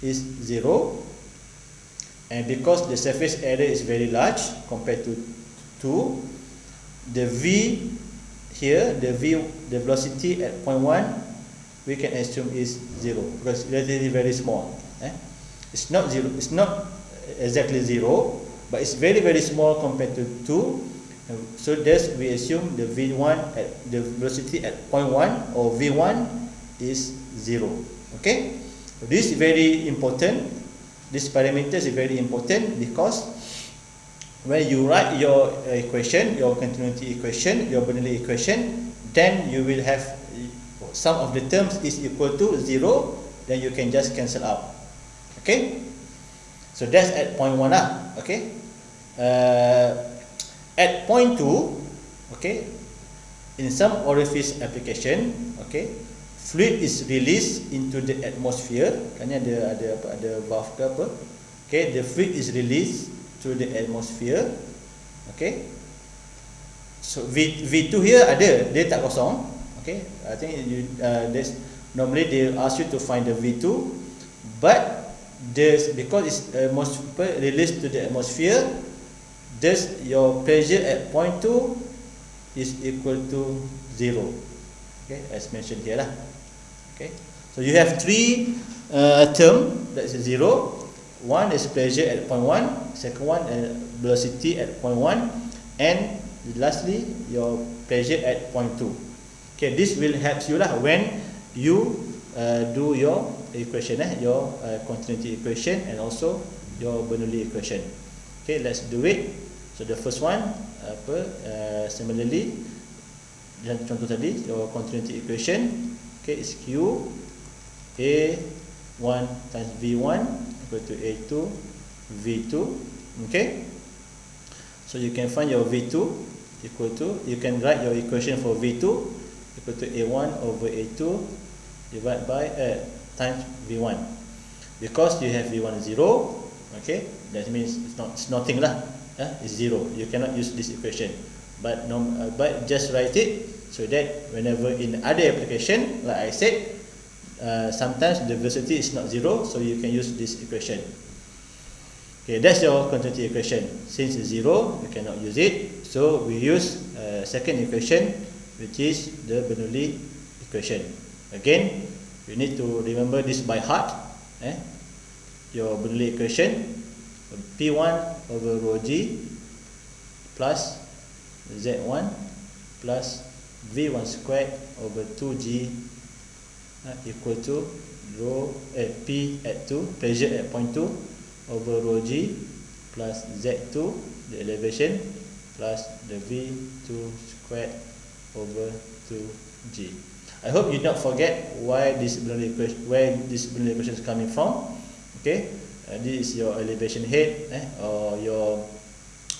is 0, and because the surface area is very large compared to 2, the V here, the velocity at point 1, we can assume is 0 because it's relatively very small. It's not 0, it's not exactly 0, but it's very small compared to 2. So thus we assume the V1 at the velocity at point 1 or V1 is 0. Okay, so this is very important. This parameter is very important because when you write your equation, your continuity equation, your Bernoulli equation, then you will have some of the terms is equal to 0, then you can just cancel out. Okay, so that's at point 1 lah. Okay, at point 2, okay, in some orifice application, okay, fluid is released into the atmosphere. Kan ada valve ke apa? Okay, the fluid is released to the atmosphere. Okay, so V2 here ada, dia tak kosong. Okay, I think there's normally they ask you to find the V2, but because it's released to the atmosphere, thus your pressure at point 2 is equal to 0. Okay, as mentioned here lah. Okay, so you have three term that's 0. One is pressure at point 1, second one velocity at point 1, and lastly your pressure at point 2. Okay, this will help you lah when you do your equation, your continuity equation and also your Bernoulli equation. Okay, let's do it. So the first one, similarly, contoh tadi, your continuity equation, okay, is Q A1 times V1 equal to A2 V2. Okay, so you can find your V2 equal to, you can write your equation for V2 equal to A1 over A2 divided by times V1. Because you have V1 0, okay, that means it's nothing lah. It's 0. You cannot use this equation, but just write it so that whenever in other application, like I said, sometimes the velocity is not 0, so you can use this equation. Okay, that's your continuity equation. Since it's 0, you cannot use it, so we use second equation, which is the Bernoulli equation. Again, you need to remember this by heart. Your Bernoulli equation, P1 over rho G plus Z1 plus V1 squared over 2G equal to rho P at 2, pressure at point 2, over rho G plus Z2, the elevation, plus the V2 squared over 2G. I hope you not forget why this Bernoulli equation, where this Bernoulli equation is coming from. Okay, this is your elevation head, or your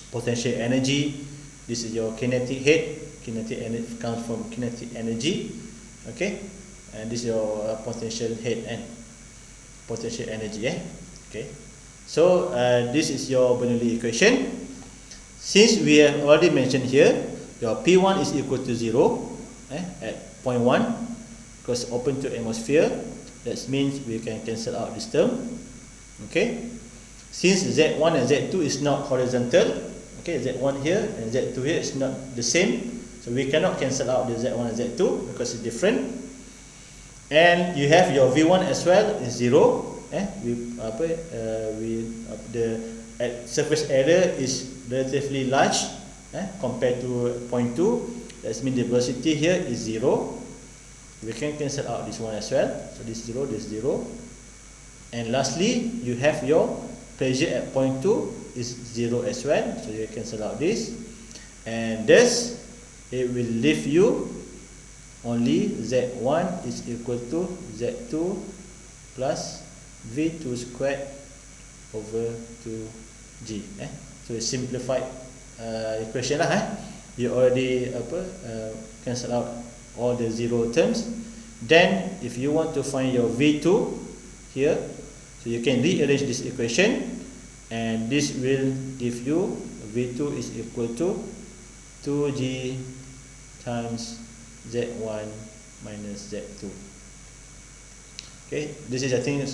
potential energy. This is your kinetic head. Kinetic energy comes from kinetic energy. Okay, and this is your potential head and potential energy. Okay, so this is your Bernoulli equation. Since we have already mentioned here, your P1 is equal to 0 at point 1, because open to atmosphere. That means we can cancel out this term. Okay, since Z1 and Z2 is not horizontal, okay, Z1 here and Z2 here is not the same, so we cannot cancel out the Z1 and Z2 because it's different. And you have your V1 as well is 0. The surface area is relatively large compared to point 2. That means the velocity here is 0. We can cancel out this one as well. So this 0, this 0. And lastly, you have your pressure at point 2 is 0 as well. So you cancel out this. And thus, it will leave you only Z1 is equal to Z2 plus V2 squared over 2G. So it's simplified equation lah. You already cancel out all the zero terms. Then if you want to find your V2 here, so you can rearrange this equation, and this will give you V2 is equal to 2G times Z1 minus Z2. Okay, this is, I think,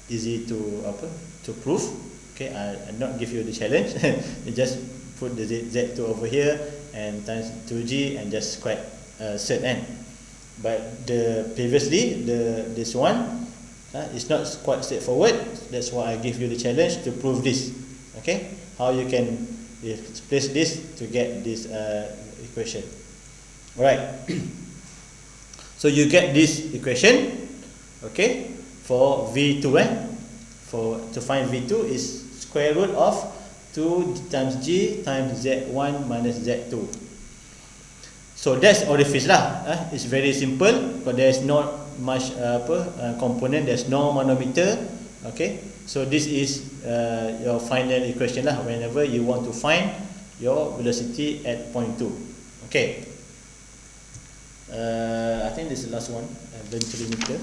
easy to prove. Okay, I not give you the challenge. You just put the Z2 over here and times 2G and just square set n. But previously this one is not quite straightforward. That's why I give you the challenge to prove this. Okay, how you can place this to get this equation. Alright. So you get this equation. Okay, for V2 to find V2 is square root of 2 times G times Z1 minus Z2. So that's orifice lah. It's very simple, but there's not much component. There's no manometer. Okay, so this is your final equation lah whenever you want to find your velocity at point 2. Okay, I think this is the last one, venturimeter.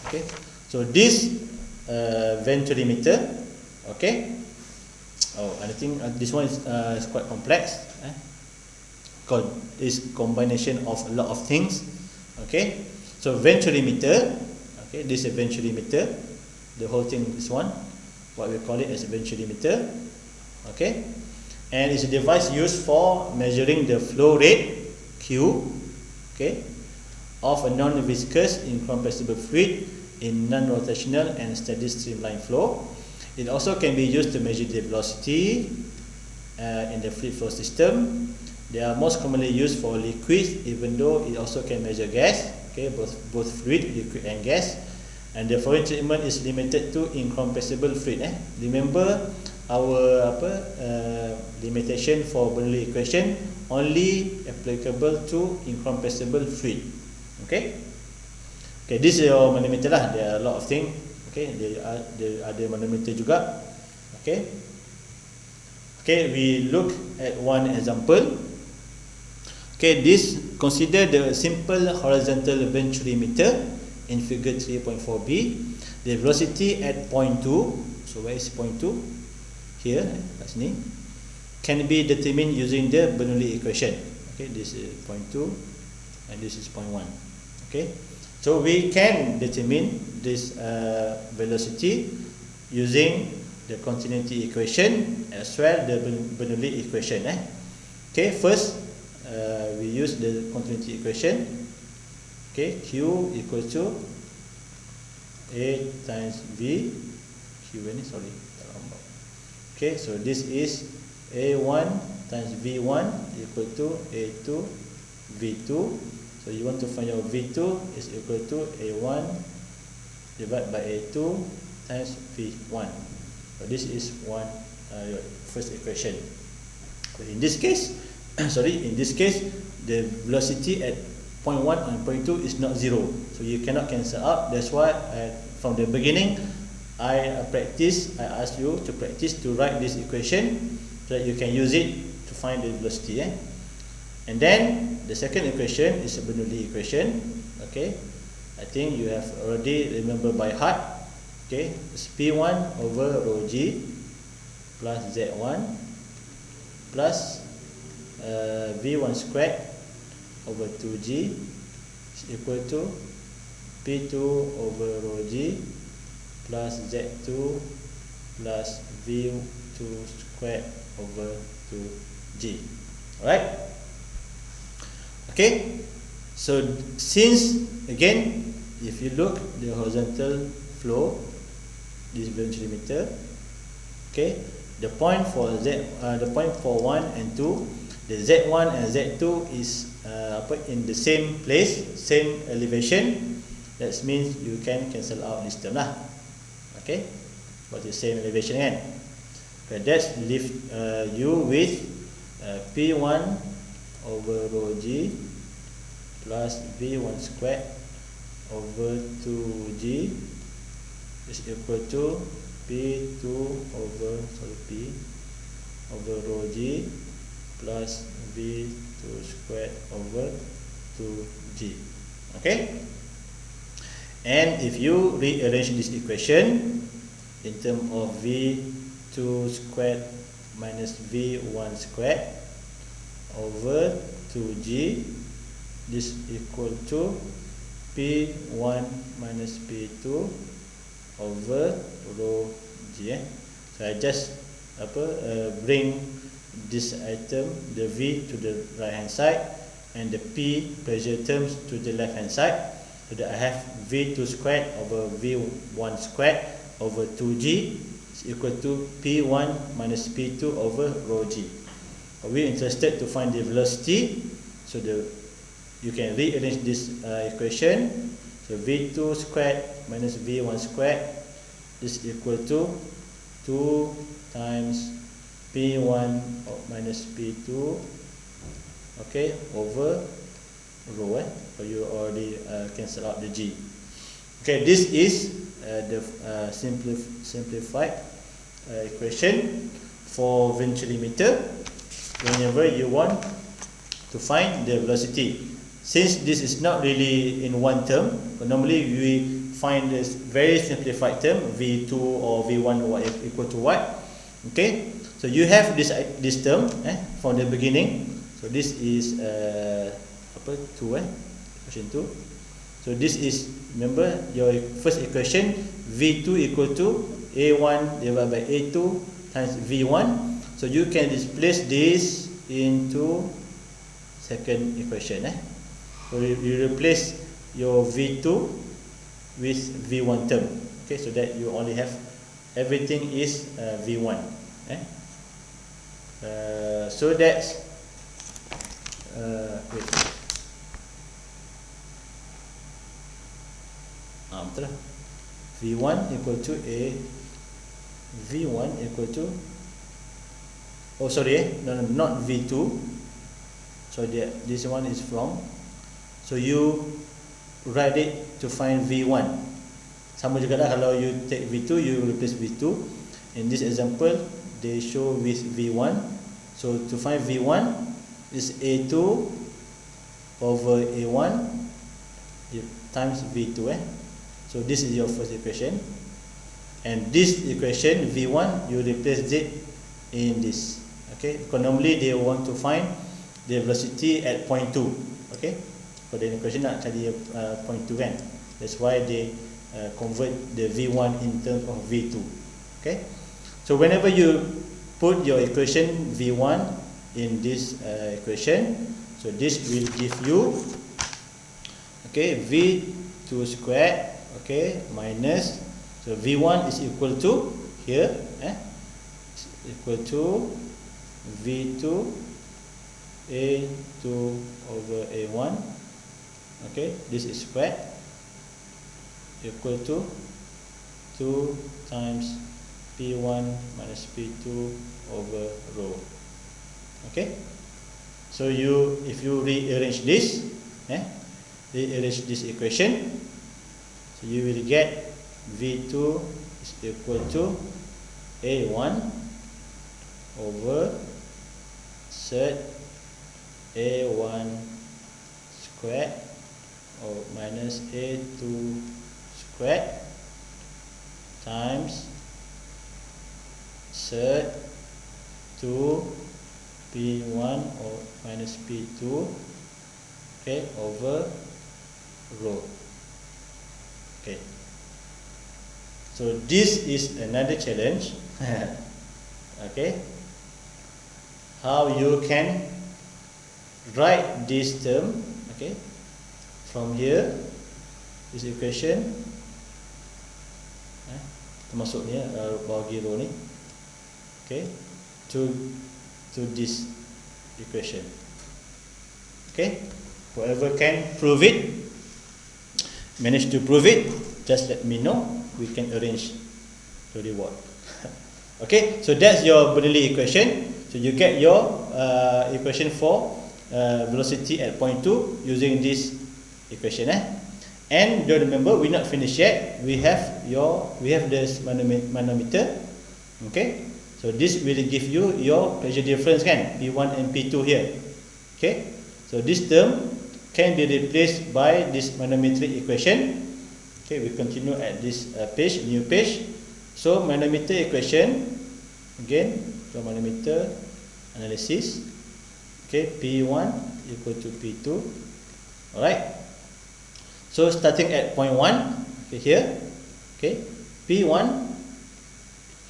Okay, so this venturimeter, okay. Oh, I think this one is quite complex. Because it's combination of a lot of things. Okay, so venturimeter. Okay, this is a venturimeter. The whole thing is one. What we call it as a venturimeter. Okay, and it's a device used for measuring the flow rate Q. Okay, of a non-viscous incompressible fluid in non-rotational and steady streamline flow. It also can be used to measure the velocity in the fluid flow system. They are most commonly used for liquids, even though it also can measure gas. Okay, both fluid, liquid and gas. And the following treatment is limited to incompressible fluid. Remember our limitation for Bernoulli equation, only applicable to incompressible fluid. Okay. Okay, this is your manometer lah. There are a lot of things. Okay, there ada manometer juga. Okay. Okay, we look at one example. Okay, this consider the simple horizontal venturimeter in figure 3.4b. The velocity at point 2, so where is point 2? Here, kat sini, can be determined using the Bernoulli equation. Okay, this is point 2 and this is point 1. Okay, so we can determine this velocity using the continuity equation as well the Bernoulli equation. Okay, first we use the continuity equation. Okay, Q equal to A times V. Q ini sorry. Okay, so this is A1 times V1 equal to A2 V2. So you want to find your V2 is equal to A1 divided by A2 times V1. So this is your first equation. So in this case, in this case, the velocity at point 1 and point 2 is not zero. So you cannot cancel out. That's why from the beginning, I asked you to practice to write this equation so that you can use it to find the velocity. And then the second equation is a Bernoulli equation. Okay, I think you have already remember by heart. Okay, it's P1 over rho G plus Z1 plus V1 squared over 2G is equal to P2 over rho G plus Z2 plus V2 squared over 2G. Alright. Okay, so since again, if you look the horizontal flow, this venturimeter, okay, the point for the point for 1 and 2, the Z1 and Z2 is in the same place, same elevation. That means you can cancel out this term lah. Okay, but the same elevation kan. Okay, that's leave you with P1 over rho G plus V1 squared over 2G is equal to P2 over P over rho g plus v2 squared over 2g. Okay, and if you rearrange this equation in terms of v2 squared minus v1 squared over 2g, this equal to p1 minus p2 over rho g. So I just bring this item, the v to the right hand side and the p pressure terms to the left hand side, so that I have v2 squared over v1 squared over 2g is equal to p1 minus p2 over rho g. We're interested to find the velocity, so you can rearrange this equation. So v2 squared minus v1 squared is equal to 2 times p1 minus p2, okay, over rho. So you already cancel out the g. Okay, this is the simplified equation for venturimeter whenever you want to find the velocity. Since this is not really in one term, but normally we find this very simplified term v2 or v1 equal to what. Okay, so you have this term from the beginning. So this is equation 2. So this is, remember, your first equation, v2 equal to a1 divided by a2 times v1. So you can displace this into second equation. So you replace your v2 with v1 term. Okay, so that you only have everything is v1. So that's wait. Betul lah. v1 equal to a v1 equal to, oh sorry, no, not v2. So this one is from, so you write it to find v1. Sama juga lah, kalau you take v2, you replace v2. In this example, they show with v1. So to find v1 is a2 over a1 times v2. So this is your first equation, and this equation v1 you replace it in this. Okay, because normally they want to find the velocity at point 2. Okay, for the equation nak cari point 2 kan. That's why they convert the v1 in terms of v2. Okay, so whenever you put your equation v1 in this equation, so this will give you, okay, v2 squared, okay, minus, so v1 is equal to here, is equal to v2 a2 over a1, okay, this is squared, equal to 2 times p1 minus p2 over rho. Okay, so if you rearrange this, rearrange this equation, so you will get v2 is equal to a1 over third a1 squared or minus a2 squared times third 2 p1 or minus p2, okay, over rho. Okay, so this is another challenge. Okay, how you can write this term, okay, from here, this equation, termasuk ni bagi rho ni, okay, to this equation. Okay, whoever can prove it, manage to prove it, just let me know, we can arrange the reward. Okay, so that's your Bernoulli equation. So you get your equation for velocity at point 2 using this equation. And don't remember, we're not finished yet. We have this manometer. Okay, So this will give you your pressure difference kan, P1 and P2 here. Okay, so this term can be replaced by this manometric equation. Okay, we continue at this page, new page. So manometer equation, again, for manometer analysis. Okay, P1 equal to P2. Alright. So starting at point 1, okay, here. Okay, P1.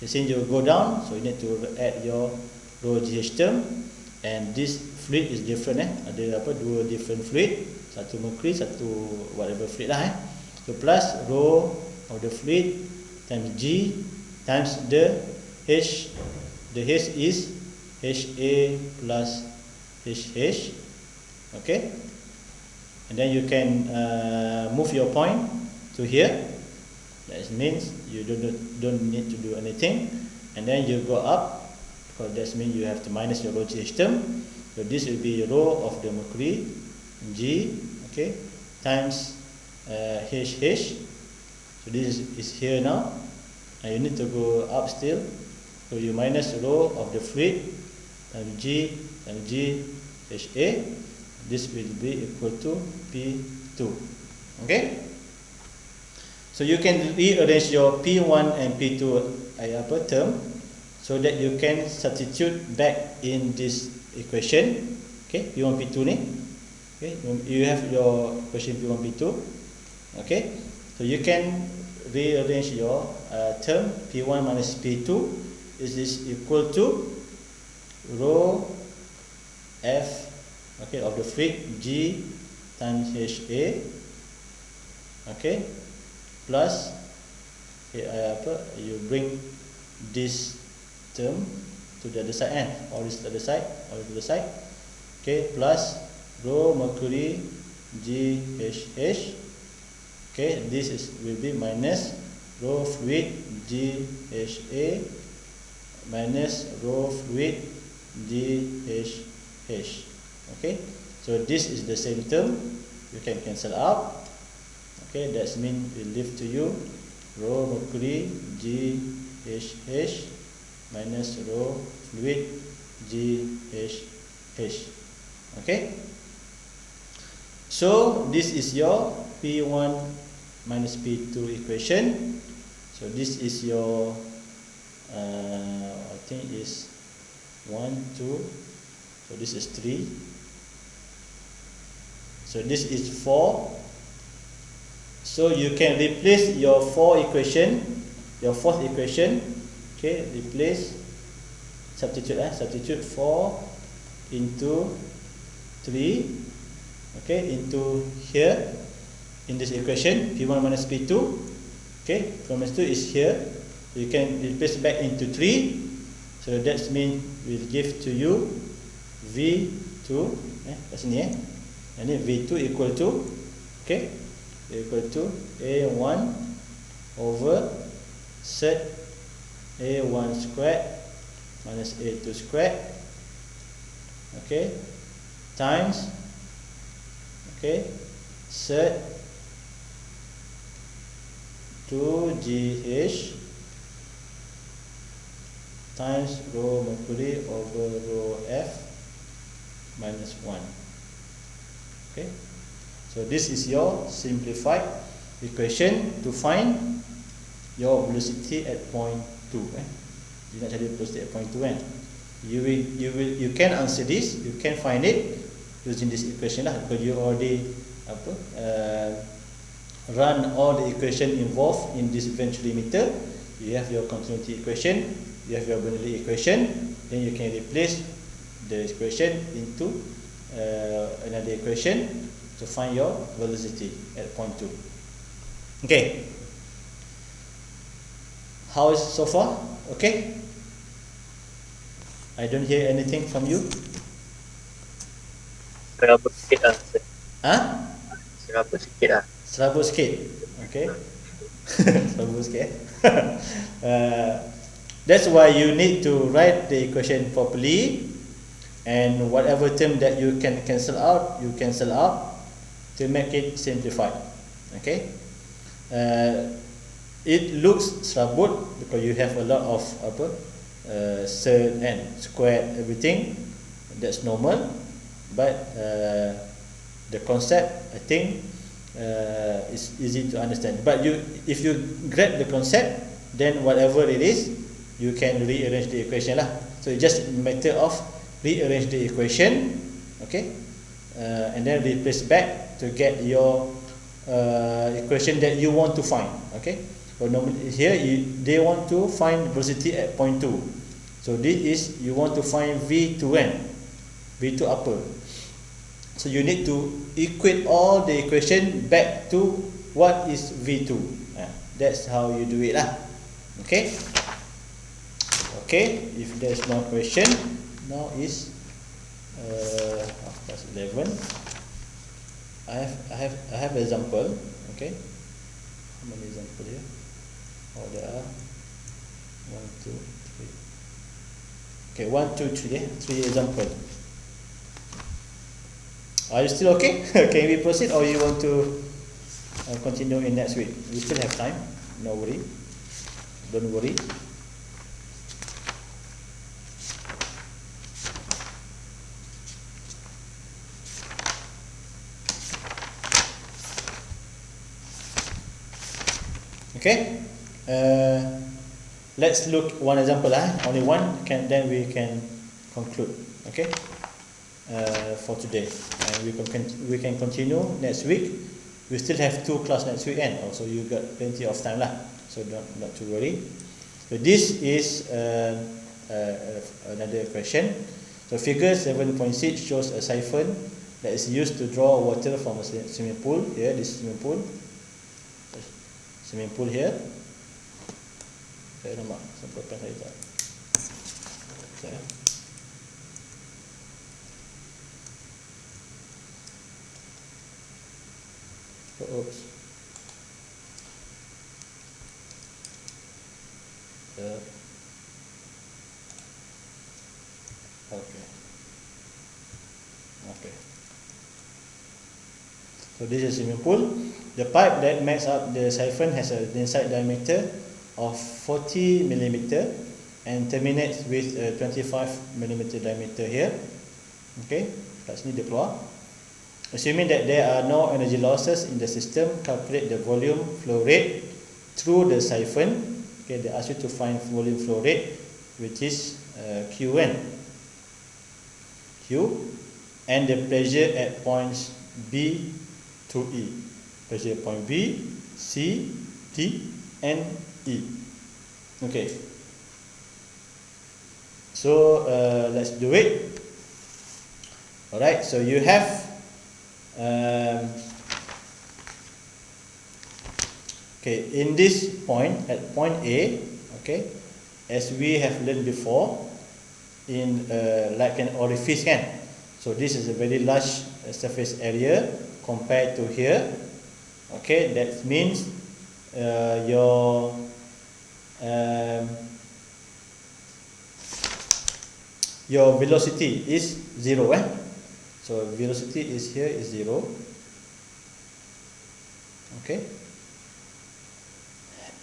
Since you go down, so you need to add your rho GH term, and this fluid is different ada apa, dua different fluid, satu mercury, satu whatever fluid lah so plus rho of the fluid times G times the H. The H is HA plus HH. Okay, and then you can move your point to here. That means you don't need to do anything, and then you go up, because that means you have to minus your rho GH term. So this will be rho of the mercury G, okay, times HH. So this is here now, and you need to go up still. So you minus rho of the fluid times G times G HA. This will be equal to P2. Okay. So you can rearrange your P1 and P2 term, so that you can substitute back in this equation. Okay, P1 P2 ni. Okay, you have your equation P1 P2. Okay, so you can rearrange your term P1 minus P2 is this equal to rho F, okay, of the fluid G times HA. Okay, plus you bring this term to the other side or this to the other side, or to the side. Okay, plus rho mercury GHH. Okay, this will be minus rho fluid GHA minus rho fluid GHH. Okay, so this is the same term, you can cancel out. Okay, that means we leave to you rho mercury GHH minus rho fluid GHH. Okay, so this is your P1 minus P2 equation. So this is your I think is 1, 2, so this is 3, so this is 4. So you can replace your fourth equation. Okay, replace, substitute 4 into 3, okay, into here in this equation P1 minus P2. Okay, P1 minus 2 is here, you can replace back into 3. So that means will give to you V2 kat sini and then V2 equal to, okay, equal to A1 over set A1 squared minus A2 squared, okay, times, okay, set 2GH times rho mercury over rho F minus 1. Okay, so this is your simplified equation to find your velocity at point 2. You nak cari velocity at point 2 kan? You can answer this, you can find it using this equation lah, because you already run all the equation involved in this eventually meter. You have your continuity equation, you have your Bernoulli equation, then you can replace the equation into another equation to find your velocity at point 2. Okay, how is so far? Okay, I don't hear anything from you. Serabut sikit lah. Serabut sikit. Okay. Serabut sikit. That's why you need to write the equation properly, and whatever term that you can cancel out, you cancel out to make it simplified. Okay. It looks serabut because you have a lot of third and squared everything, that's normal. But the concept, I think, is easy to understand. But if you grab the concept, then whatever it is, you can rearrange the equation lah. So it's just a matter of rearrange the equation, okay, and then replace back to get your equation that you want to find, okay. So normally here they want to find velocity at point 2. So this is you want to find V2n, V2 upper. So you need to equate all the equation back to what is V2. That's how you do it lah. Okay. Okay. If there's no question, now is 11. I have example. Okay. How many example here? Oh, there are 1, 2, 3. Okay, 1, 2, 3. 3 example. Are you still okay? Can we proceed, or you want to continue in next week? We still have time. No worry. Don't worry. Okay. Let's look one example. Only one. Then we can conclude. Okay. For today, and we can continue next week. We still have 2 class next weekend, also you got plenty of time lah, so not to worry. So this is another question. So figure 7.6 shows a siphon that is used to draw water from a swimming pool. Here, this swimming pool here. Saya nampak sampai saya tak. Saya. Oops. Okay. So this is swimming pool. The pipe that makes up the siphon has an inside diameter of 40 mm and terminates with a 25 mm diameter here. Okay. Kat sini dia keluar. Assuming that there are no energy losses in the system, calculate the volume flow rate through the siphon. Okay, they ask you to find volume flow rate, which is Qn. Q, and the pressure at points B to E. Pressure at point B, C, D, and E. Okay. So let's do it. Alright, so you have okay, in this point, at point A, okay, as we have learned before, in like an orifice can. So this is a very large surface area compared to here. Okay, that means your velocity is 0. So velocity is here is 0. Okay,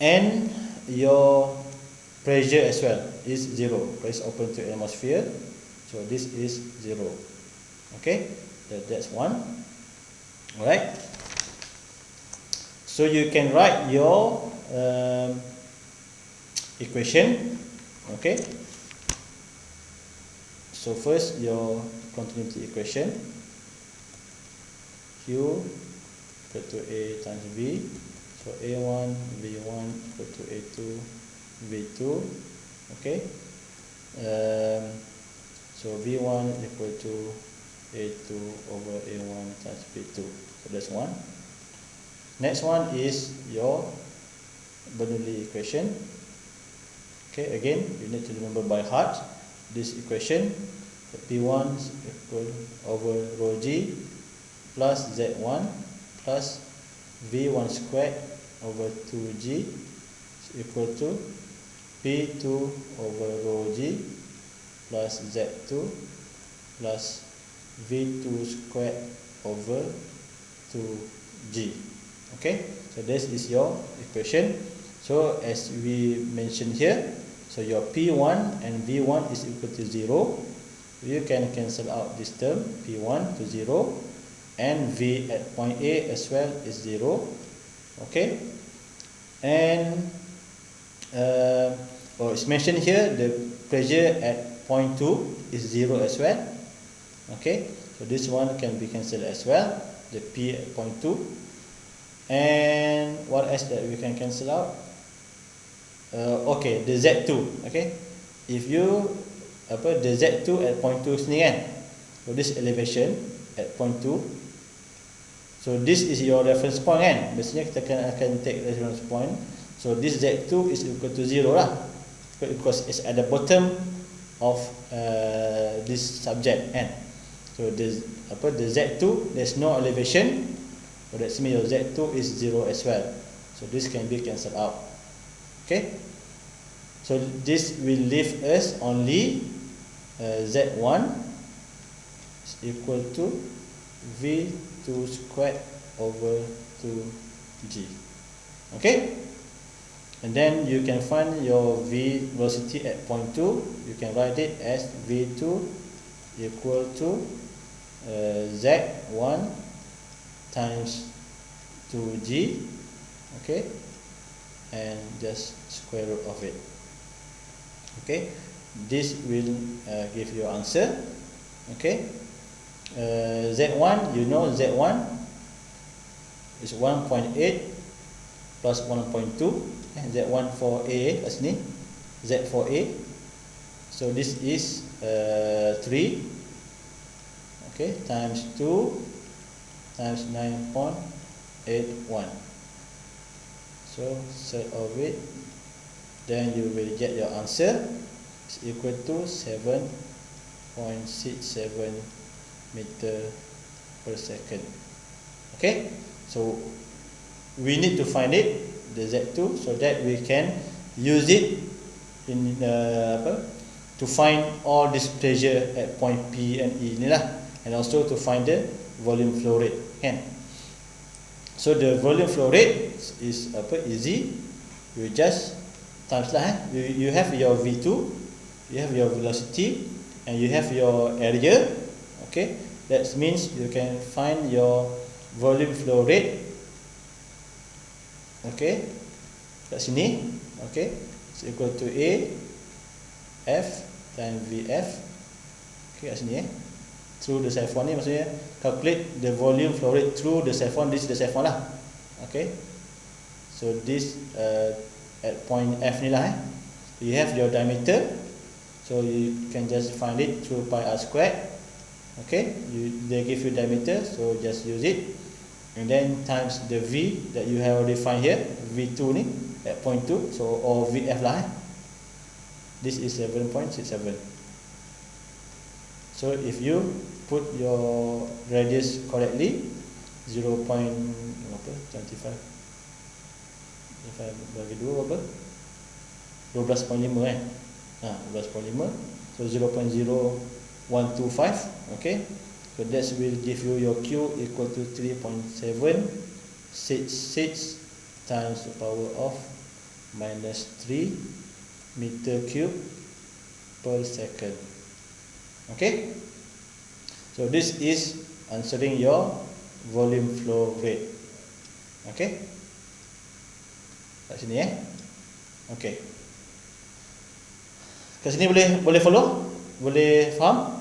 and your pressure as well is 0. Press open to atmosphere. So this is 0. Okay, that's one. Alright. So you can write your equation. Okay. So first your continuity equation, Q equal to A times V. So A1 V1 equal to A2 V2. Okay. So V1 equal to A2 over A1 times V2. So that's one. Next one is your Bernoulli equation. Okay, again you need to remember by heart this equation. P1 is equal over rho G plus Z1 plus V1 squared over 2G is equal to P2 over rho G plus Z2 plus V2 squared over 2G. Okay, so this is your equation. So as we mentioned here, So your P1 and V1 is equal to 0. You can cancel out this term, P1 to 0, and V at point A as well is 0. Okay, and it's mentioned here the pressure at point 2 is 0 as well. Okay, so this one can be cancelled as well, the P at point 2. And what else that we can cancel out? Okay, the Z2. Okay, if you the Z2 at point 2 sini kan, so this elevation at point 2, so this is your reference point kan. Biasanya kita akan take reference point. So this Z2 is equal to 0 lah, because it's at the bottom of this subject kan. So the Z2, there's no elevation, so that means your Z2 is 0 as well. So this can be cancelled out. Okay, so this will leave us only Z1 is equal to V2 squared over 2G. Okay, and then you can find your V velocity at point 2. You can write it as V2 equal to Z1 times 2G. Okay, and just square root of it. Okay, this will give you answer. Okay, Z1, you know Z1 is 1.8 plus 1.2. Z1 for A kat sini, Z for A. So this is 3. Okay, times 2 times 9.81. So set of it, then you will get your answer is equal to 7.67 meter per second. Okay, so we need to find it, the Z2, so that we can use it in to find all this pressure at point P and E ni lah, and also to find the volume flow rate kan. So the volume flow rate is easy. You just times lah. You have your V2, you have your velocity, and you have your area. Okay, that means you can find your volume flow rate. Okay, kat sini. Okay, it's equal to A F times VF. Okay, kat sini through the siphon ni, maksudnya calculate the volume flow rate through the siphon. This is the siphon lah. Okay, so this at point F ni lah. You have your diameter, so you can just find it through pi r squared. Okay, they give you diameter, so just use it, and then times the V that you have already find here, V2 ni at point 2, so or VF lah. This is 7.67. So if you put your radius correctly, 0.25 bagi 2 berapa? 12.5 kan? 12.5. So 0.0125. Okay, so that will give you your Q equal to 3.766 times the power of minus 3 meter cube per second. Okay, so this is answering your volume flow rate. Okay, kat sini Okay, kat sini boleh follow, boleh faham?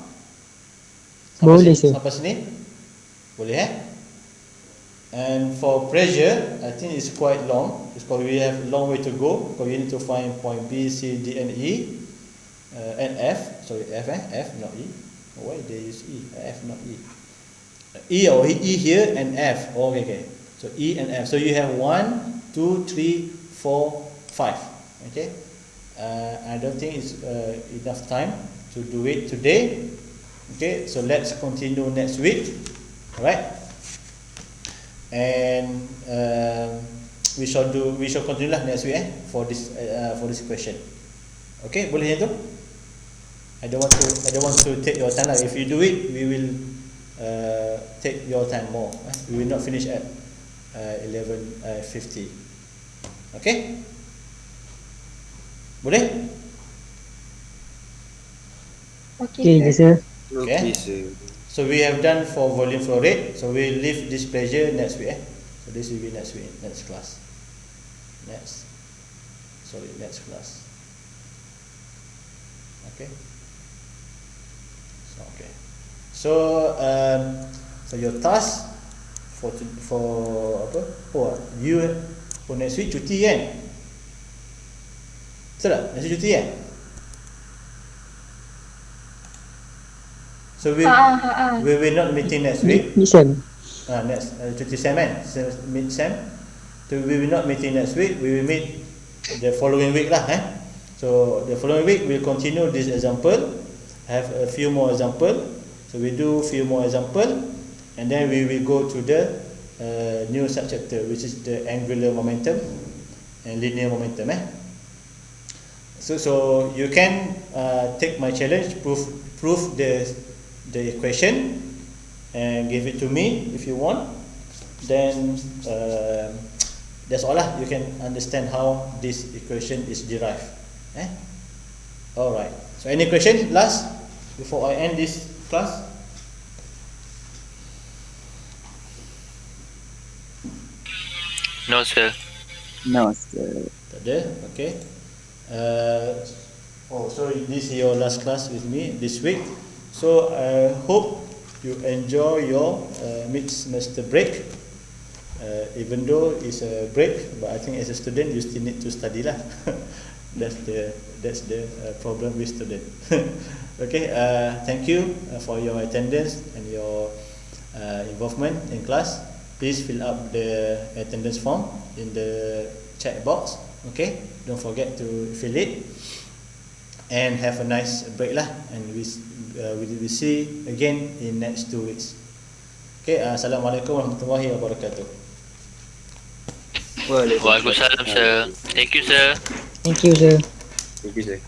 Boleh sir. Sampai sini boleh And for pressure, I think it's quite long, because we have a long way to go, because we need to find point B, C, D and E and F. Sorry, F not E. Why they use E? F not E. E or E here and F. Okay. So E and F. So you have 1, 2, 3, 4, 5. Okay. I don't think it's enough time to do it today. Okay. So let's continue next week. Alright. And we shall continue lah next week for this question. Okay, boleh tu? I don't want to take your time lah. If you do it, we will take your time more. We will not finish at 11:50. Okay? Boleh? Okay, je, sir. Okay. So we have done for volume flow rate. So we leave this pressure next week. So this will be next week, next class. Next class. Okay. So your task for apa? You for next week cuti kan? Betul tak? Next week cuti kan? So we will not meeting next week. Listen. Next cuti sem kan? Mid sem. So we will not meeting next week. We will meet the following week lah. So the following week we'll continue this example. Have a few more example. So we do few more example, and then we will go to the new subchapter, which is the angular momentum and linear momentum. So you can take my challenge, prove the equation, and give it to me if you want. Then that's all lah. You can understand how this equation is derived. Alright. So any question last before I end this class? No, sir. No, sir. Tak ada. Okay. Sorry, this is your last class with me this week. So I hope you enjoy your mid-semester break. Even though it's a break, but I think as a student you still need to study lah. That's the problem with student. Okay. Thank you for your attendance and your involvement in class. Please fill up the attendance form in the chat box. Okay. Don't forget to fill it. And have a nice break lah. And we will see again in next 2 weeks. Okay. Assalamualaikum warahmatullahi wabarakatuh. Waalaikumsalam, sir. Thank you, sir. Thank you, sir. Thank you, sir.